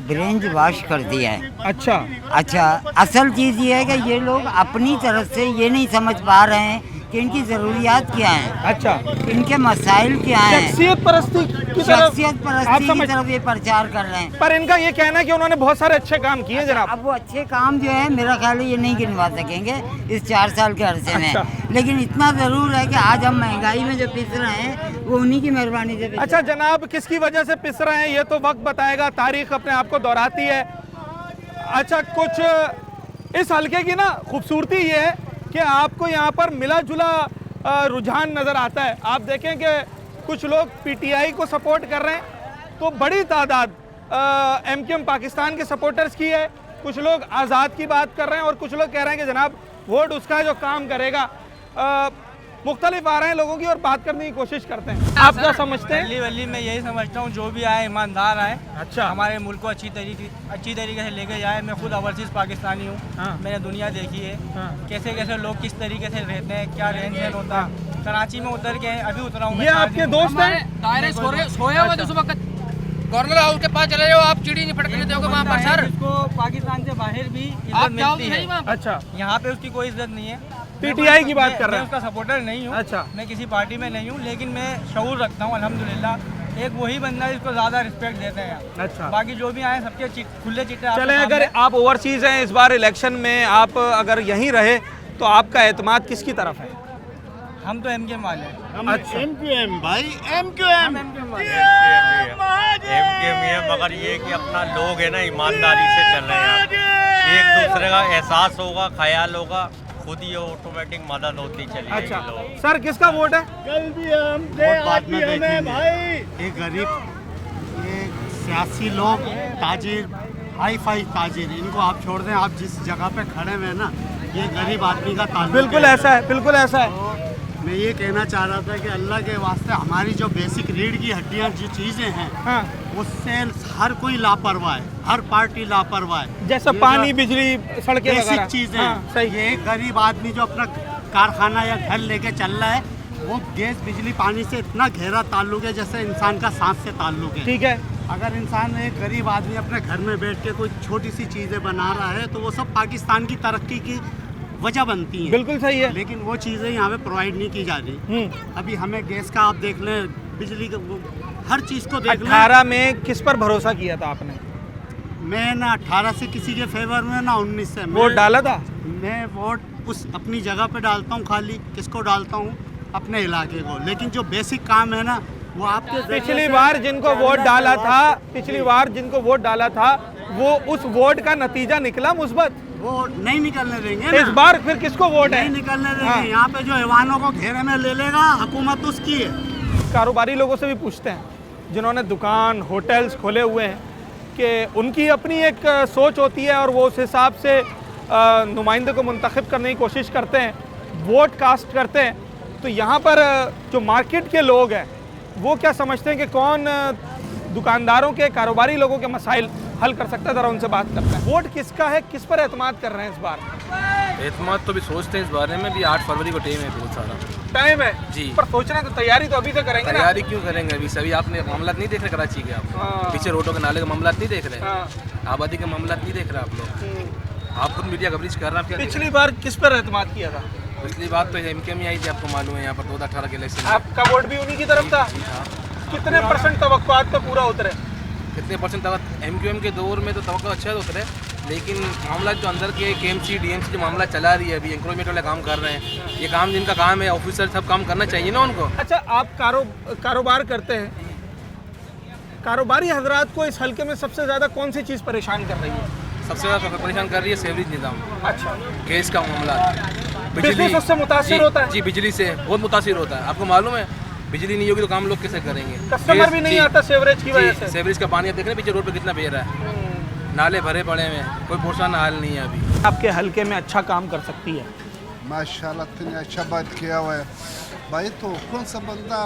ब्रेन वॉश कर दिया है। अच्छा, असल चीज़ ये है कि ये लोग अपनी तरफ से ये नहीं समझ पा रहे हैं कि इनकी ज़रूरियात क्या हैं। अच्छा, इनके मसाइल क्या हैं। शख्सियत परस्ती की तरफ ये प्रचार कर रहे हैं। पर इनका ये कहना है कि उन्होंने बहुत सारे अच्छे काम किए जनाब। अब वो अच्छे काम जो है मेरा ख्याल है ये नहीं गिनवा सकेंगे इस 4 साल के अरसे में। लेकिन इतना ज़रूर है कि आज हम महंगाई में जो पिस रहे हैं वो उन्हीं की मेहरबानी से। अच्छा जनाब, किसकी वजह से पिस रहे हैं ये तो वक्त बताएगा, तारीख अपने आप को दोहराती है। अच्छा, कुछ इस हल्के की ना खूबसूरती ये है कि आपको यहाँ पर मिला जुला रुझान नज़र आता है। आप देखें कि कुछ लोग पीटीआई को सपोर्ट कर रहे हैं, तो बड़ी तादाद एमकेएम पाकिस्तान के सपोर्टर्स की है। कुछ लोग आज़ाद की बात कर रहे हैं और कुछ लोग कह रहे हैं कि जनाब वोट उसका है जो काम करेगा। मुख्तलिफ आ रहे हैं लोगों की और बात करने की कोशिश करते हैं। आप क्या समझते हैं? वली मैं यही समझता हूँ, जो भी आए ईमानदार आए, अच्छा, हमारे मुल्क को अच्छी तरीके से लेके जाए। मैं खुद ओवरसीज़ पाकिस्तानी हूँ। हाँ। मैंने दुनिया देखी है। हाँ। कैसे कैसे लोग किस तरीके से रहते हैं, क्या रहन सहन होता है। कराची में उतर के अभी उतरा हूँ। ये आपके दोस्त हैं? सोया हुआ तो सुबह गवर्नर हाउस के पास चले जाओ, आप चिड़ी नहीं फटकने दोगे वहाँ पर सर। इसको पाकिस्तान से बाहर भी आप इज्जत जाओ मिलती नहीं है। अच्छा, यहाँ पे उसकी कोई इज्जत नहीं है। पीटीआई की बात कर रहे हैं? मैं उसका सपोर्टर नहीं हूँ। अच्छा, मैं किसी पार्टी में नहीं हूँ, लेकिन मैं शऊर रखता हूँ अल्हम्दुलिल्लाह। एक वही बंदा जिसको ज़्यादा रिस्पेक्ट देते हैं। अच्छा, बाकी जो भी आए सबके खुले चिट्टे। चले, अगर आप ओवरसीज हैं, इस बार इलेक्शन में आप अगर यहीं रहे तो आपका एतमाद किसकी तरफ है? हम तो एमकेएम वाले हैं। अच्छा, एमक्यूएम भाई, एमक्यूएम मगर ये कि अपना लोग है ना ईमानदारी से चल रहे हैं, एक दूसरे का एहसास होगा, ख्याल होगा, खुद ही ऑटोमेटिक मदद होती चली जाएगी। अच्छा सर, किसका वोट है? कल भी हम बाद में देखेंगे भाई। ये गरीब, ये सियासी लोग, ताजिर, हाई फाई ताजिर, इनको आप छोड़ दें। आप जिस जगह पे खड़े हुए हैं ना, ये गरीब आदमी का ताल्लुक बिल्कुल ऐसा है, बिल्कुल ऐसा है। मैं ये कहना चाह रहा था कि अल्लाह के वास्ते हमारी जो बेसिक रीढ़ की हड्डियाँ जो चीज़ें हैं, हाँ। उससे हर कोई लापरवाह है, हर पार्टी लापरवाह है। जैसे पानी, बिजली, सड़कें बेसिक वगैरह। चीज़ें हाँ, सही। ये एक गरीब आदमी जो अपना कारखाना या घर लेके चल रहा है, वो गैस, बिजली, पानी से इतना गहरा ताल्लुक है जैसे इंसान का सांस से ताल्लुक है। ठीक है। अगर इंसान, एक गरीब आदमी अपने घर में बैठ के कोई छोटी सी चीज़ें बना रहा है तो वो सब पाकिस्तान की तरक्की की वजह बनती हैं। बिल्कुल सही है। लेकिन वो चीज़ें यहाँ पे प्रोवाइड नहीं की जा रही। अभी हमें गैस का आप देख लें, बिजली का, हर चीज़ को देख लें। 18 में किस पर भरोसा किया था आपने? मैं ना 18 से किसी के फेवर में, ना 19 से। वोट डाला था? मैं वोट उस अपनी जगह पे डालता हूँ, खाली किसको डालता हूँ? अपने इलाके को। लेकिन जो बेसिक काम है ना, वो आपके पिछली बार जिनको वोट डाला था, पिछली बार जिनको वोट डाला था, वो उस वोट का नतीजा निकला मुस्बत। वो नहीं निकलने देंगे इस बार फिर किसको वोट है? नहीं निकलने देंगे। हाँ। यहाँ पे जो ऐवानों को घेरे में ले लेगा, हुकूमत उसकी है। कारोबारी लोगों से भी पूछते हैं, जिन्होंने दुकान, होटल्स खोले हुए हैं, कि उनकी अपनी एक सोच होती है और वो उस हिसाब से नुमाइंदे को मुंतखब करने की कोशिश करते हैं, वोट कास्ट करते हैं। तो यहाँ पर जो मार्केट के लोग हैं, वो क्या समझते हैं कि कौन दुकानदारों के, कारोबारी लोगों के मसाइल हल कर सकता है? ज़रा उनसे बात करते हैं। वोट किसका है, किस पर एतमाद कर रहे हैं इस बार? एतमाद तो भी सोचते हैं इस बारे में भी। 8 फरवरी को टाइम है बहुत सारा टाइम है जी, पर सोचना तो तैयारी तो अभी से करेंगे ना। तैयारी क्यों करेंगे अभी? सभी आपने मामला नहीं देख रहे कराची के? आप पीछे रोडों के नाले के मामला नहीं देख रहे? आबादी के मामला नहीं देख रहे आप लोग? आप खुद मीडिया कवरेज कर रहे हैं। पिछली बार किस पर एतमाद किया था? पिछली बात तो एमके में आई थी, आपको मालूम है। यहाँ पर 2018 के इलेक्शन आपका वोट भी उन्हीं की तरफ था। कितने % तवक्कुआत पे पूरा उतरे? कितने % तक? एमक्यूएम के दौर में तो तवक्को अच्छा उतरे, लेकिन मामला जो अंदर के केएमसी, डीएमसी जो मामला चला रही है अभी, इंक्रोचमेंट वाले काम कर रहे हैं। ये काम जिनका काम है, ऑफिसर सब काम करना चाहिए ना उनको। अच्छा, आप कारोबार करते हैं, कारोबारी हजरात को इस हल्के में सबसे ज़्यादा कौन सी चीज़ परेशान कर रही है? सबसे ज़्यादा परेशान कर रही है सेवरेज निज़ाम। अच्छा, गैस का मामला, बिजली सबसे मुतासिर होता है। जी, बिजली से बहुत मुतासिर होता है। आपको मालूम है, बिजली नहीं होगी तो काम लोग कैसे करेंगे? कस्टमर भी नहीं आता सेवरेज की वजह से। सेवरेज का पानी आप देख रहे हैं पीछे रोड पे कितना बह रहा है, नाले भरे पड़े हैं, कोई पोषण हाल नहीं है अभी। आपके हल्के में अच्छा काम कर सकती है? माशाल्लाह, तुमने अच्छा बात किया हुआ है भाई। तो कौन सा बंदा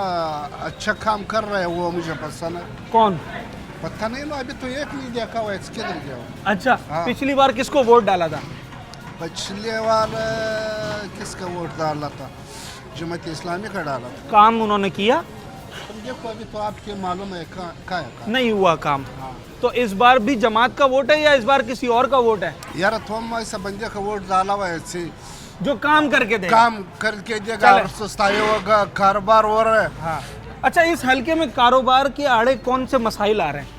अच्छा काम कर रहा है वो मुझे पसंद है। कौन? पता नहीं ना, अभी तो एक नहीं देखा हुआ है, किधर गया? अच्छा, हाँ। पिछली बार किसको वोट डाला था? पिछले बार किसका वोट डाला था? जमात इस्लामी का डाला था। काम उन्होंने किया? देखो अभी तो आपके मालूम है का नहीं हुआ काम। तो इस बार भी जमात का वोट है या इस बार किसी और का वोट है? यार तुम ऐसा बंदे का वोट डाला हुआ है जो काम करके देगा, काम करके देगा, सस्ताई होगा, कारोबार हो रहा है। हाँ। अच्छा, इस हल्के में कारोबार के आड़े कौन से मसाइल आ रहे हैं?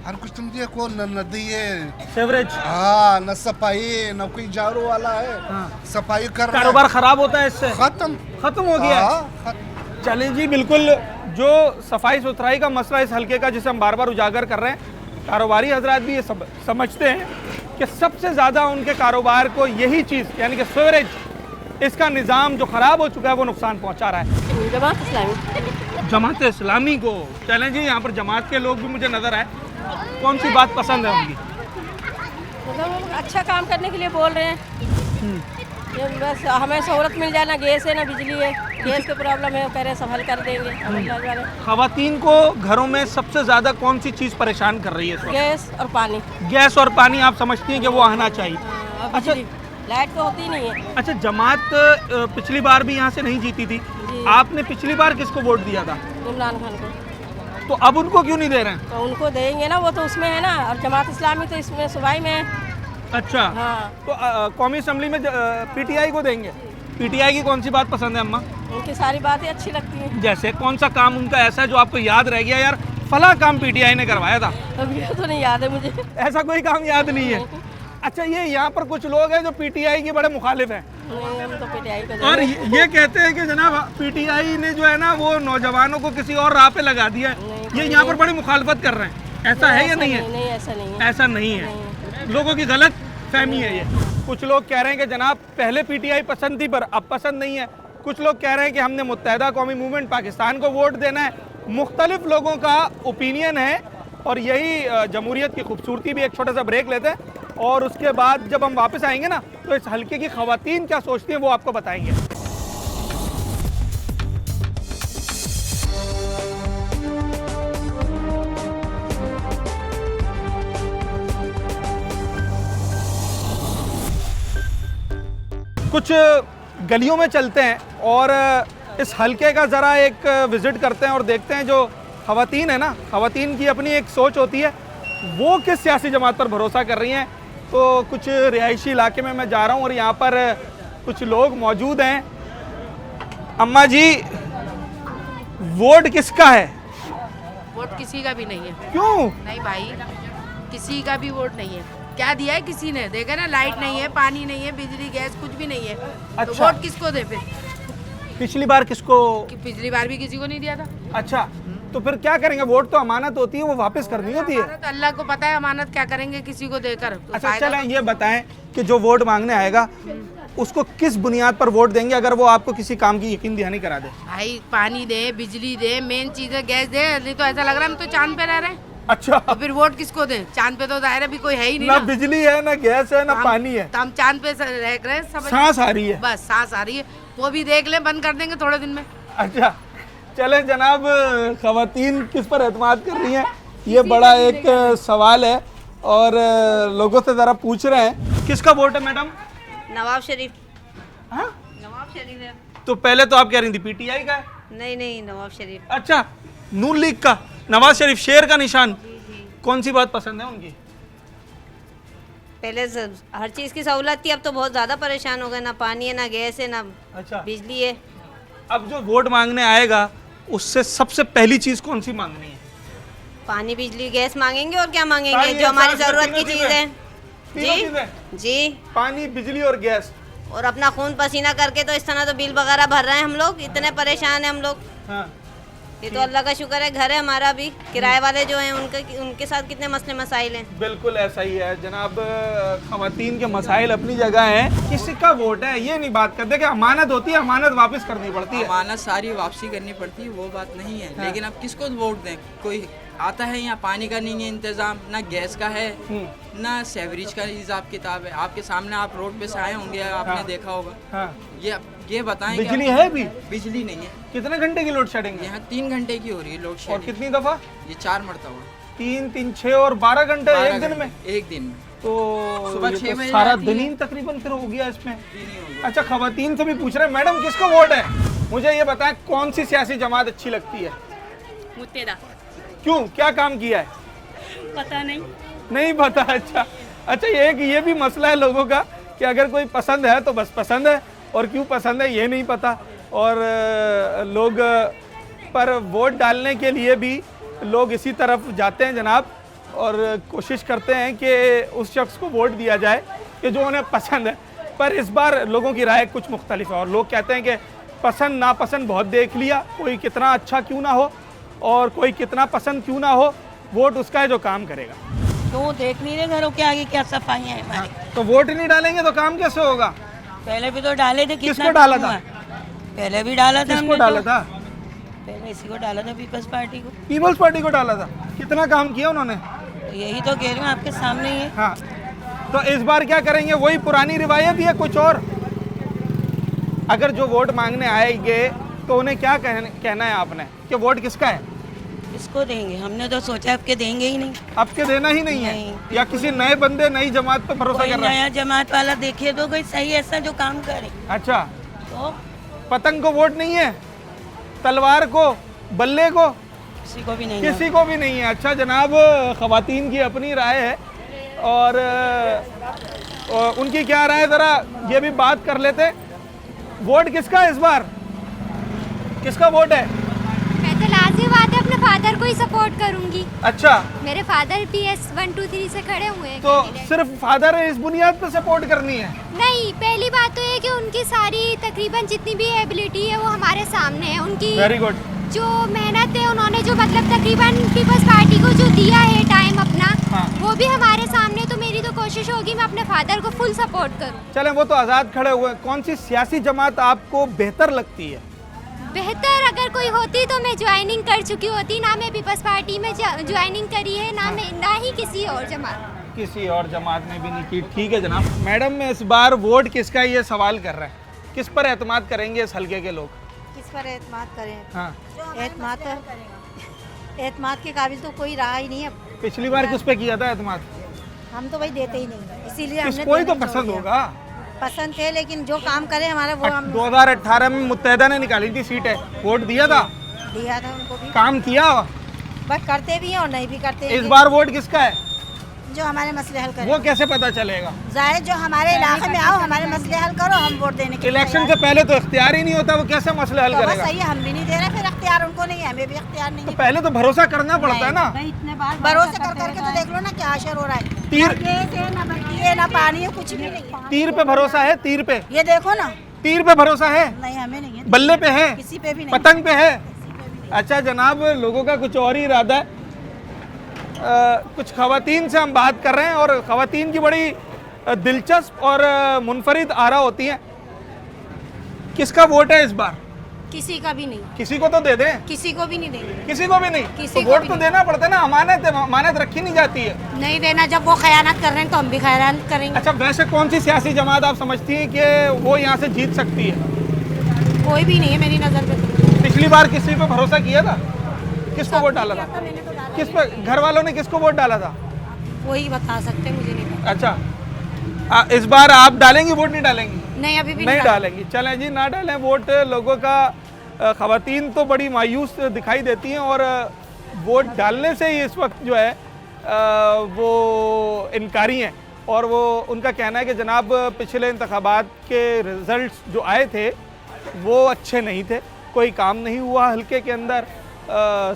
हर कुछ तुम देखो, न नदी है, सेवरेज, हाँ, न सफाई, न कोई झाड़ू वाला है। हाँ। सफाई कर कारोबार खराब होता है इससे? खत्म हो गया। चलें जी, बिल्कुल जो सफाई सुथराई का मसला इस हल्के का, जिसे हम बार बार उजागर कर रहे हैं, कारोबारी हजरात भी ये समझते हैं कि सबसे ज़्यादा उनके कारोबार को यही चीज़, यानी कि सीवरेज, इसका निज़ाम जो ख़राब हो चुका है, वो नुकसान पहुंचा रहा है। जमात इस्लामी, जमात इस्लामी को चलें जी। यहाँ पर जमात के लोग भी मुझे नज़र आए, कौन सी बात पसंद है उनकी? मतलब अच्छा काम करने के लिए बोल रहे हैं। ये बस हमें सहूलत मिल जाए, ना गैस है ना बिजली है, गैस की प्रॉब्लम है, कह रहे सब हल कर देंगे। खवातीन को घरों में सबसे ज़्यादा कौन सी चीज़ परेशान कर रही है? गैस और पानी। गैस और पानी आप समझती हैं कि वो आना चाहिए? अच्छा, लाइट तो होती नहीं है। अच्छा, जमात पिछली बार भी यहाँ से नहीं जीती थी, आपने पिछली बार किसको वोट दिया था? इमरान खान को। तो अब उनको क्यों नहीं दे रहे हैं? तो उनको देंगे ना, वो तो उसमें है ना, और जमात इस्लामी तो इसमें सूबाई में है। अच्छा, हाँ। तो कौमी असम्बली में पीटीआई को देंगे। पीटीआई की कौन सी बात पसंद है अम्मा? उनकी सारी बातें अच्छी लगती हैं। जैसे कौन सा काम उनका ऐसा है जो आपको याद रह गया, यार फला काम पीटीआई ने करवाया था? अभी तो नहीं याद है मुझे। ऐसा कोई काम याद नहीं है? अच्छा, ये यहाँ पर कुछ लोग हैं जो पीटीआई के बड़े मुखालिफ हैं। हम तो पीटीआई को और ये कहते हैं कि जनाब पीटीआई ने जो है ना, वो नौजवानों को किसी और राह पे लगा दिया है। ये यहाँ पर बड़ी मुखालफत कर रहे हैं, ऐसा है या नहीं है? नहीं, ऐसा नहीं है। ऐसा नहीं है, लोगों की गलत फहमी है ये। कुछ लोग कह रहे हैं कि जनाब पहले पीटीआई पसंद थी पर अब पसंद नहीं है। कुछ लोग कह रहे हैं कि हमने मुत्तहिदा कौमी मूवमेंट पाकिस्तान को वोट देना है। मुख्तलिफ लोगों का ओपिनियन है और यही जमहूरियत की खूबसूरती भी। एक छोटा सा ब्रेक लेते हैं और उसके बाद जब हम वापस आएंगे ना, तो इस हल्के की ख़वातीन क्या सोचती हैं वो आपको बताएंगे। कुछ गलियों में चलते हैं और इस हलके का ज़रा एक विज़िट करते हैं और देखते हैं जो ख़वातीन है ना, ख़वातीन की अपनी एक सोच होती है, वो किस सियासी जमात पर भरोसा कर रही हैं। तो कुछ रिहायशी इलाके में मैं जा रहा हूँ और यहाँ पर कुछ लोग मौजूद हैं। अम्मा जी, वोट किसका है? वोट किसी का भी नहीं है। क्यों? नहीं भाई, किसी का भी वोट नहीं है। क्या दिया है किसी ने? देखा ना, लाइट नहीं है, पानी नहीं है, बिजली गैस कुछ भी नहीं है। अच्छा। तो वोट किसको दे फिर? पिछली बार किसको? पिछली बार भी किसी को नहीं दिया था। अच्छा, तो फिर क्या करेंगे? वोट तो अमानत होती है, वो वापस करनी होती है। तो अल्लाह को पता है अमानत क्या करेंगे किसी को देकर। तो अच्छा चलें, ये बताएं कि जो वोट मांगने आएगा उसको किस बुनियाद पर वोट देंगे अगर वो आपको किसी काम की यकीन दहानी करा दे? भाई पानी दे, बिजली दे, मेन चीज है गैस दे। नहीं तो ऐसा लग रहा है हम तो चांद पे रह रहे हैं। अच्छा, तो फिर वोट किसको दें? चांद पे तो दायरा भी कोई है ही नहीं ना बिजली है, ना गैस है, ना पानी है। तो हम चांद पे रह रहे हैं सब। सांस आ रही है, बस सांस आ रही है, वो भी देख ले, बंद कर देंगे थोड़े दिन में। अच्छा चलें जनाब, ख़वातीन किस पर एतमाद कर रही हैं, ये बड़ा एक सवाल है और लोगों से ज़रा पूछ रहे हैं। किसका वोट है मैडम? नवाब शरीफ। हाँ? नवाब शरीफ है। तो पहले तो आप कह रही थी पीटीआई का है। नहीं नहीं, नवाब शरीफ। अच्छा, नून लीग का नवाज शरीफ, शेर का निशान। कौन सी बात पसंद है उनकी? पहले हर चीज़ की सहूलत थी, अब तो बहुत ज़्यादा परेशान हो गए। ना पानी है, ना गैस है, ना अच्छा बिजली है। अब जो वोट मांगने आएगा उससे सबसे पहली चीज़ कौन सी मांगनी है? पानी, बिजली, गैस मांगेंगे और क्या मांगेंगे जो हमारी ज़रूरत की चीज़ है। जी जी, पानी, बिजली और गैस। और अपना खून पसीना करके तो इस तरह तो बिल वगैरह भर रहे हैं हम लोग, इतने परेशान हैं हम लोग। हाँ। ये तो अल्लाह का शुक्र है, घर है हमारा भी। किराए वाले जो हैं उनके साथ कितने मसले मसाइल हैं। बिल्कुल ऐसा ही है जनाब, ख़वातीन के मसाइल अपनी जगह हैं। किसी का वोट है ये नहीं बात करते कि अमानत होती है, अमानत वापस करनी पड़ती है। अमानत सारी वापसी करनी पड़ती है, वो बात नहीं है। लेकिन अब किसको वोट दें? कोई आता है यहाँ, पानी का नहीं है इंतजाम, ना गैस का है, ना सेवरेज का हिसाब किताब है। आपके सामने, आप रोड पे से आए होंगे, आपने देखा होगा। ये बताएं, बिजली है भी? बिजली नहीं है। कितने घंटे की लोड शेडिंग? यहाँ 3 घंटे की हो रही है लोड शेडिंग। और कितनी दफा? ये 4 मरतबा। 3 3 6 और 12 घंटे एक दिन में? एक दिन में। तो सुबह 6 बजे सारा दिन ही तकरीबन फिर हो गया इसमें। अच्छा, ख़वातीन से भी पूछ रहे हैं, मैडम किसको वोट है? मुझे ये बताएं कौन सी सियासी जमात अच्छी लगती है? मुत्तेदा। क्यों, क्या काम किया है? पता नहीं। नहीं पता? अच्छा ये भी मसला है लोगों का कि अगर कोई पसंद है तो बस पसंद है, और क्यों पसंद है ये नहीं पता। और लोग पर वोट डालने के लिए भी लोग इसी तरफ जाते हैं जनाब, और कोशिश करते हैं कि उस शख्स को वोट दिया जाए कि जो उन्हें पसंद है। पर इस बार लोगों की राय कुछ मुख्तलिफ है और लोग कहते हैं कि पसंद नापसंद बहुत देख लिया, कोई कितना अच्छा क्यों ना हो और कोई कितना पसंद क्यों ना हो, वोट उसका है जो काम करेगा। तो देख नहीं रहे घरों के आगे क्या सफाई है हमारी। तो वोट नहीं डालेंगे तो काम कैसे होगा? पहले भी तो डाले थे। किसको डाला था? पहले भी डाला था। किसको डाला था? पहले इसी को डाला था, पीपल्स पार्टी को। पीपल्स पार्टी को डाला था। कितना काम किया उन्होंने? यही तो कह रही हूँ, आपके सामने ही है। हाँ, तो इस बार क्या करेंगे? वही पुरानी रिवायत या कुछ और? अगर जो वोट मांगने आएंगे तो उन्हें क्या कहना है आपने कि वोट किसका है? इसको देंगे। हमने तो सोचा आपके देंगे ही नहीं। आपके देना ही नहीं है? या किसी नए बंदे, नई जमात पर भरोसा कर रहे हैं? नया जमात वाला देखिए तो कोई सही ऐसा जो काम करे। अच्छा, तो पतंग को वोट नहीं है, तलवार को, बल्ले को, किसी को भी नहीं, किसी को भी नहीं है। अच्छा जनाब, ख़वातीन की अपनी राय है और उनकी क्या राय है ज़रा ये भी बात कर लेते। वोट किसका है इस बार? किसका वोट है? मैं तो लाज़िम बात है अपने फादर को ही सपोर्ट करूंगी। अच्छा, मेरे फादर PS 1 2 3 से खड़े हुए हैं। तो सिर्फ फादर है, इस बुनियाद पे सपोर्ट करनी है? नहीं, पहली बात तो ये कि उनकी सारी तकरीबन जितनी भी एबिलिटी है वो हमारे सामने है। उनकी वेरी गुड जो मेहनत है, उन्होंने जो मतलब तकरीबन पीपल्स पार्टी को जो दिया है टाइम अपना, वो भी हमारे सामने। तो मेरी तो कोशिश होगी मैं अपने फादर को फुल सपोर्ट करूँ। चलें, वो तो आज़ाद खड़े हुए। कौन सी सियासी जमात आपको बेहतर लगती है? बेहतर अगर कोई होती तो मैं ज्वाइनिंग कर चुकी होती। ना मैं पीपल्स पार्टी में ज्वाइनिंग करी है, ना ही किसी और जमात। किसी और जमात में भी नहीं की। ठीक है जनाब। मैडम, इस बार वोट किसका ये सवाल कर रहे हैं, किस पर एतमाद करेंगे इस हल्के के लोग? किस पर एतमाद करें? हाँ, एतमाद के काबिल तो कोई रहा ही नहीं है। पिछली बार किस पे किया था एतमाद? हम तो भाई देते ही नहीं, इसीलिए कोई तो पसंद होगा। पसंद थे, लेकिन जो काम करे हमारा वो हम 2018 में मुत्तहिदा ने निकाली थी सीटें, वोट दिया था, दिया था उनको भी। काम किया, बस करते भी हैं और नहीं भी करते। इस बार वोट किसका है? जो हमारे मसले हल करे। वो कैसे पता चलेगा? जाहिर जो हमारे इलाके में आओ, हमारे मसले हल करो, हम वोट देने के लिए इलेक्शन से पहले तो इख्तियार ही नहीं होता, वो कैसे मसले हल तो बस करेगा? सही है, हम भी नहीं दे रहे, फिर इख्तियार उनको नहीं है, हमें भी इख्तियार नहीं तो है। पहले तो भरोसा करना पड़ता है ना। इतने बार भरोसा कर करके तो देख लो ना क्या असर हो रहा है। तीर ना गैस है, ना बत्ती है, ना पानी है, कुछ भी नहीं। तीर पे भरोसा है? तीर पे ये देखो ना, तीर पे भरोसा है? नहीं हमें नहीं है। बल्ले पे है? किसी पे भी नहीं। पतंग पे है? अच्छा जनाब, लोगों का कुछ और ही इरादा है। कुछ खवातीन से हम बात कर रहे हैं और खवातीन की बड़ी दिलचस्प और मुनफरिद आरा होती हैं। किसका वोट है इस बार? किसी का भी नहीं। किसी को तो दे दें। किसी को भी नहीं देंगे। किसी को भी नहीं? किसी तो को वोट भी तो नहीं। देना पड़ता है ना, अमानत है, अमानत रखी नहीं जाती है। नहीं देना, जब वो खयानत कर रहे हैं तो हम भी खयानत करेंगे। अच्छा वैसे कौन सी सियासी जमात आप समझती हैं कि वो यहाँ से जीत सकती है? कोई भी नहीं है मेरी नज़र में तो। पिछली बार किसी पे भरोसा किया था? किसको वोट डाला था? किस पे? घर वालों ने किसको वोट डाला था? वही बता सकते हैं, मुझे नहीं पता। अच्छा इस बार आप डालेंगी वोट? नहीं डालेंगी? नहीं अभी भी नहीं डालेंगी। चलें जी, ना डालें वोट। लोगों का खवातीन तो बड़ी मायूस दिखाई देती हैं और वोट डालने से ही इस वक्त जो है वो इनकारी हैं और वो उनका कहना है कि जनाब पिछले इंतखाबात के रिज़ल्ट्स जो आए थे वो अच्छे नहीं थे, कोई काम नहीं हुआ हल्के के अंदर,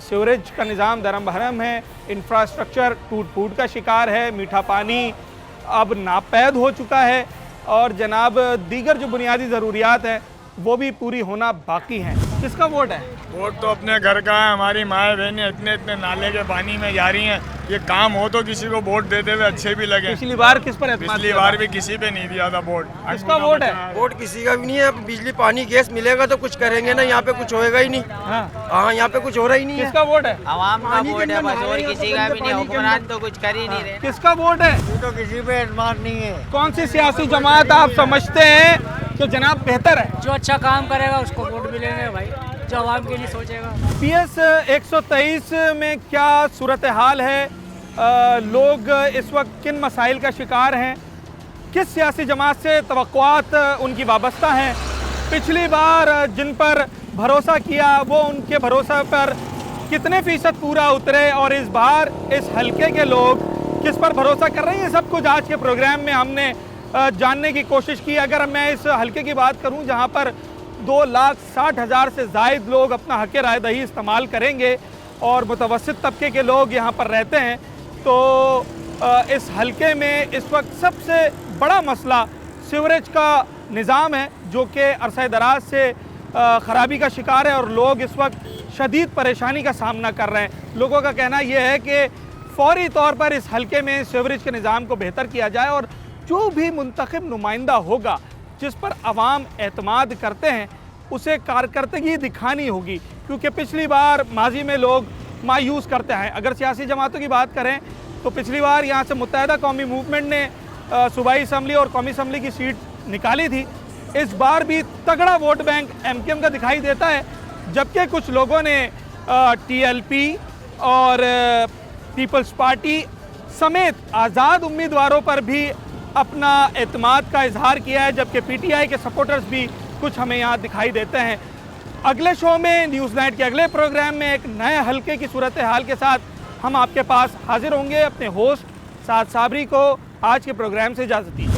सीवरेज का निज़ाम दरम बहरम है, इंफ्रास्ट्रक्चर टूट फूट का शिकार है, मीठा पानी अब नापैद हो चुका है और जनाब दीगर जो बुनियादी ज़रूरियात हैं वो भी पूरी होना बाकी हैं। किसका वोट है? वोट तो अपने घर का है। हमारी माएँ बहनें इतने इतने नाले के पानी में जा रही हैं, ये काम हो तो किसी को वोट देते हुए अच्छे भी लगे। पिछली बार किस पर एतमाद पिछली किया बार था? भी किसी पे नहीं दिया था वोट। किसका वोट है? वोट किसी का भी नहीं है। बिजली पानी गैस मिलेगा तो कुछ करेंगे ना, यहाँ पे कुछ होएगा ही नहीं। हाँ यहाँ पे कुछ हो रहा ही नहीं है। किसका वोट है? आवाम का वोट है बस, और किसी का भी नहीं। हुक्मरान तो कुछ कर ही नहीं रहे। किसका वोट है? तो किसी पे एतमाद नहीं है। कौन सी सियासी जमात आप समझते हैं जो जनाब बेहतर है? जो अच्छा काम करेगा उसको वोट मिलेंगे भाई, जो आवाम के लिए सोचेगा। PS 123 में क्या सूरत हाल है? लोग इस वक्त किन मसाइल का शिकार हैं? किस सियासी जमात से तवक्कुआत उनकी वाबस्ता हैं? पिछली बार जिन पर भरोसा किया वो उनके भरोसा पर कितने फ़ीसद पूरा उतरे और इस बार इस हलके के लोग किस पर भरोसा कर रहे हैं? सब कुछ आज के प्रोग्राम में हमने जानने की कोशिश की। अगर मैं इस हलके की बात करूं जहां पर 2,60,000 से ज़ायद लोग अपना हक़ राय दही इस्तेमाल करेंगे और मुतवस्सित तबके के लोग यहां पर रहते हैं, तो इस हलके में इस वक्त सबसे बड़ा मसला सीवरेज का निज़ाम है जो कि अरसा दराज से ख़राबी का शिकार है और लोग इस वक्त शदीद परेशानी का सामना कर रहे हैं। लोगों का कहना यह है कि फ़ौरी तौर पर इस हलके में सीवरेज के निज़ाम को बेहतर किया जाए और जो भी मुंतखब नुमाइंदा होगा जिस पर अवाम एतमाद करते हैं उसे कारकर्दगी दिखानी होगी, क्योंकि पिछली बार माजी में लोग मायूस करते हैं। अगर सियासी जमातों की बात करें तो पिछली बार यहाँ से मुत्तहिदा कौमी मूवमेंट ने सूबाई असम्बली और कौमी असम्बली की सीट निकाली थी। इस बार भी तगड़ा वोट बैंक MQM का दिखाई देता है, जबकि कुछ लोगों ने TLP और पीपल्स पार्टी समेत आज़ाद उम्मीदवारों पर भी अपना एतमाद का इजहार किया है, जबकि PTI के सपोर्टर्स भी कुछ हमें यहाँ दिखाई देते हैं। अगले शो में न्यूज़ नाइट के अगले प्रोग्राम में एक नए हल्के की सूरत हाल के साथ हम आपके पास हाजिर होंगे। अपने होस्ट साद साबरी को आज के प्रोग्राम से इजाज़त दीजिए।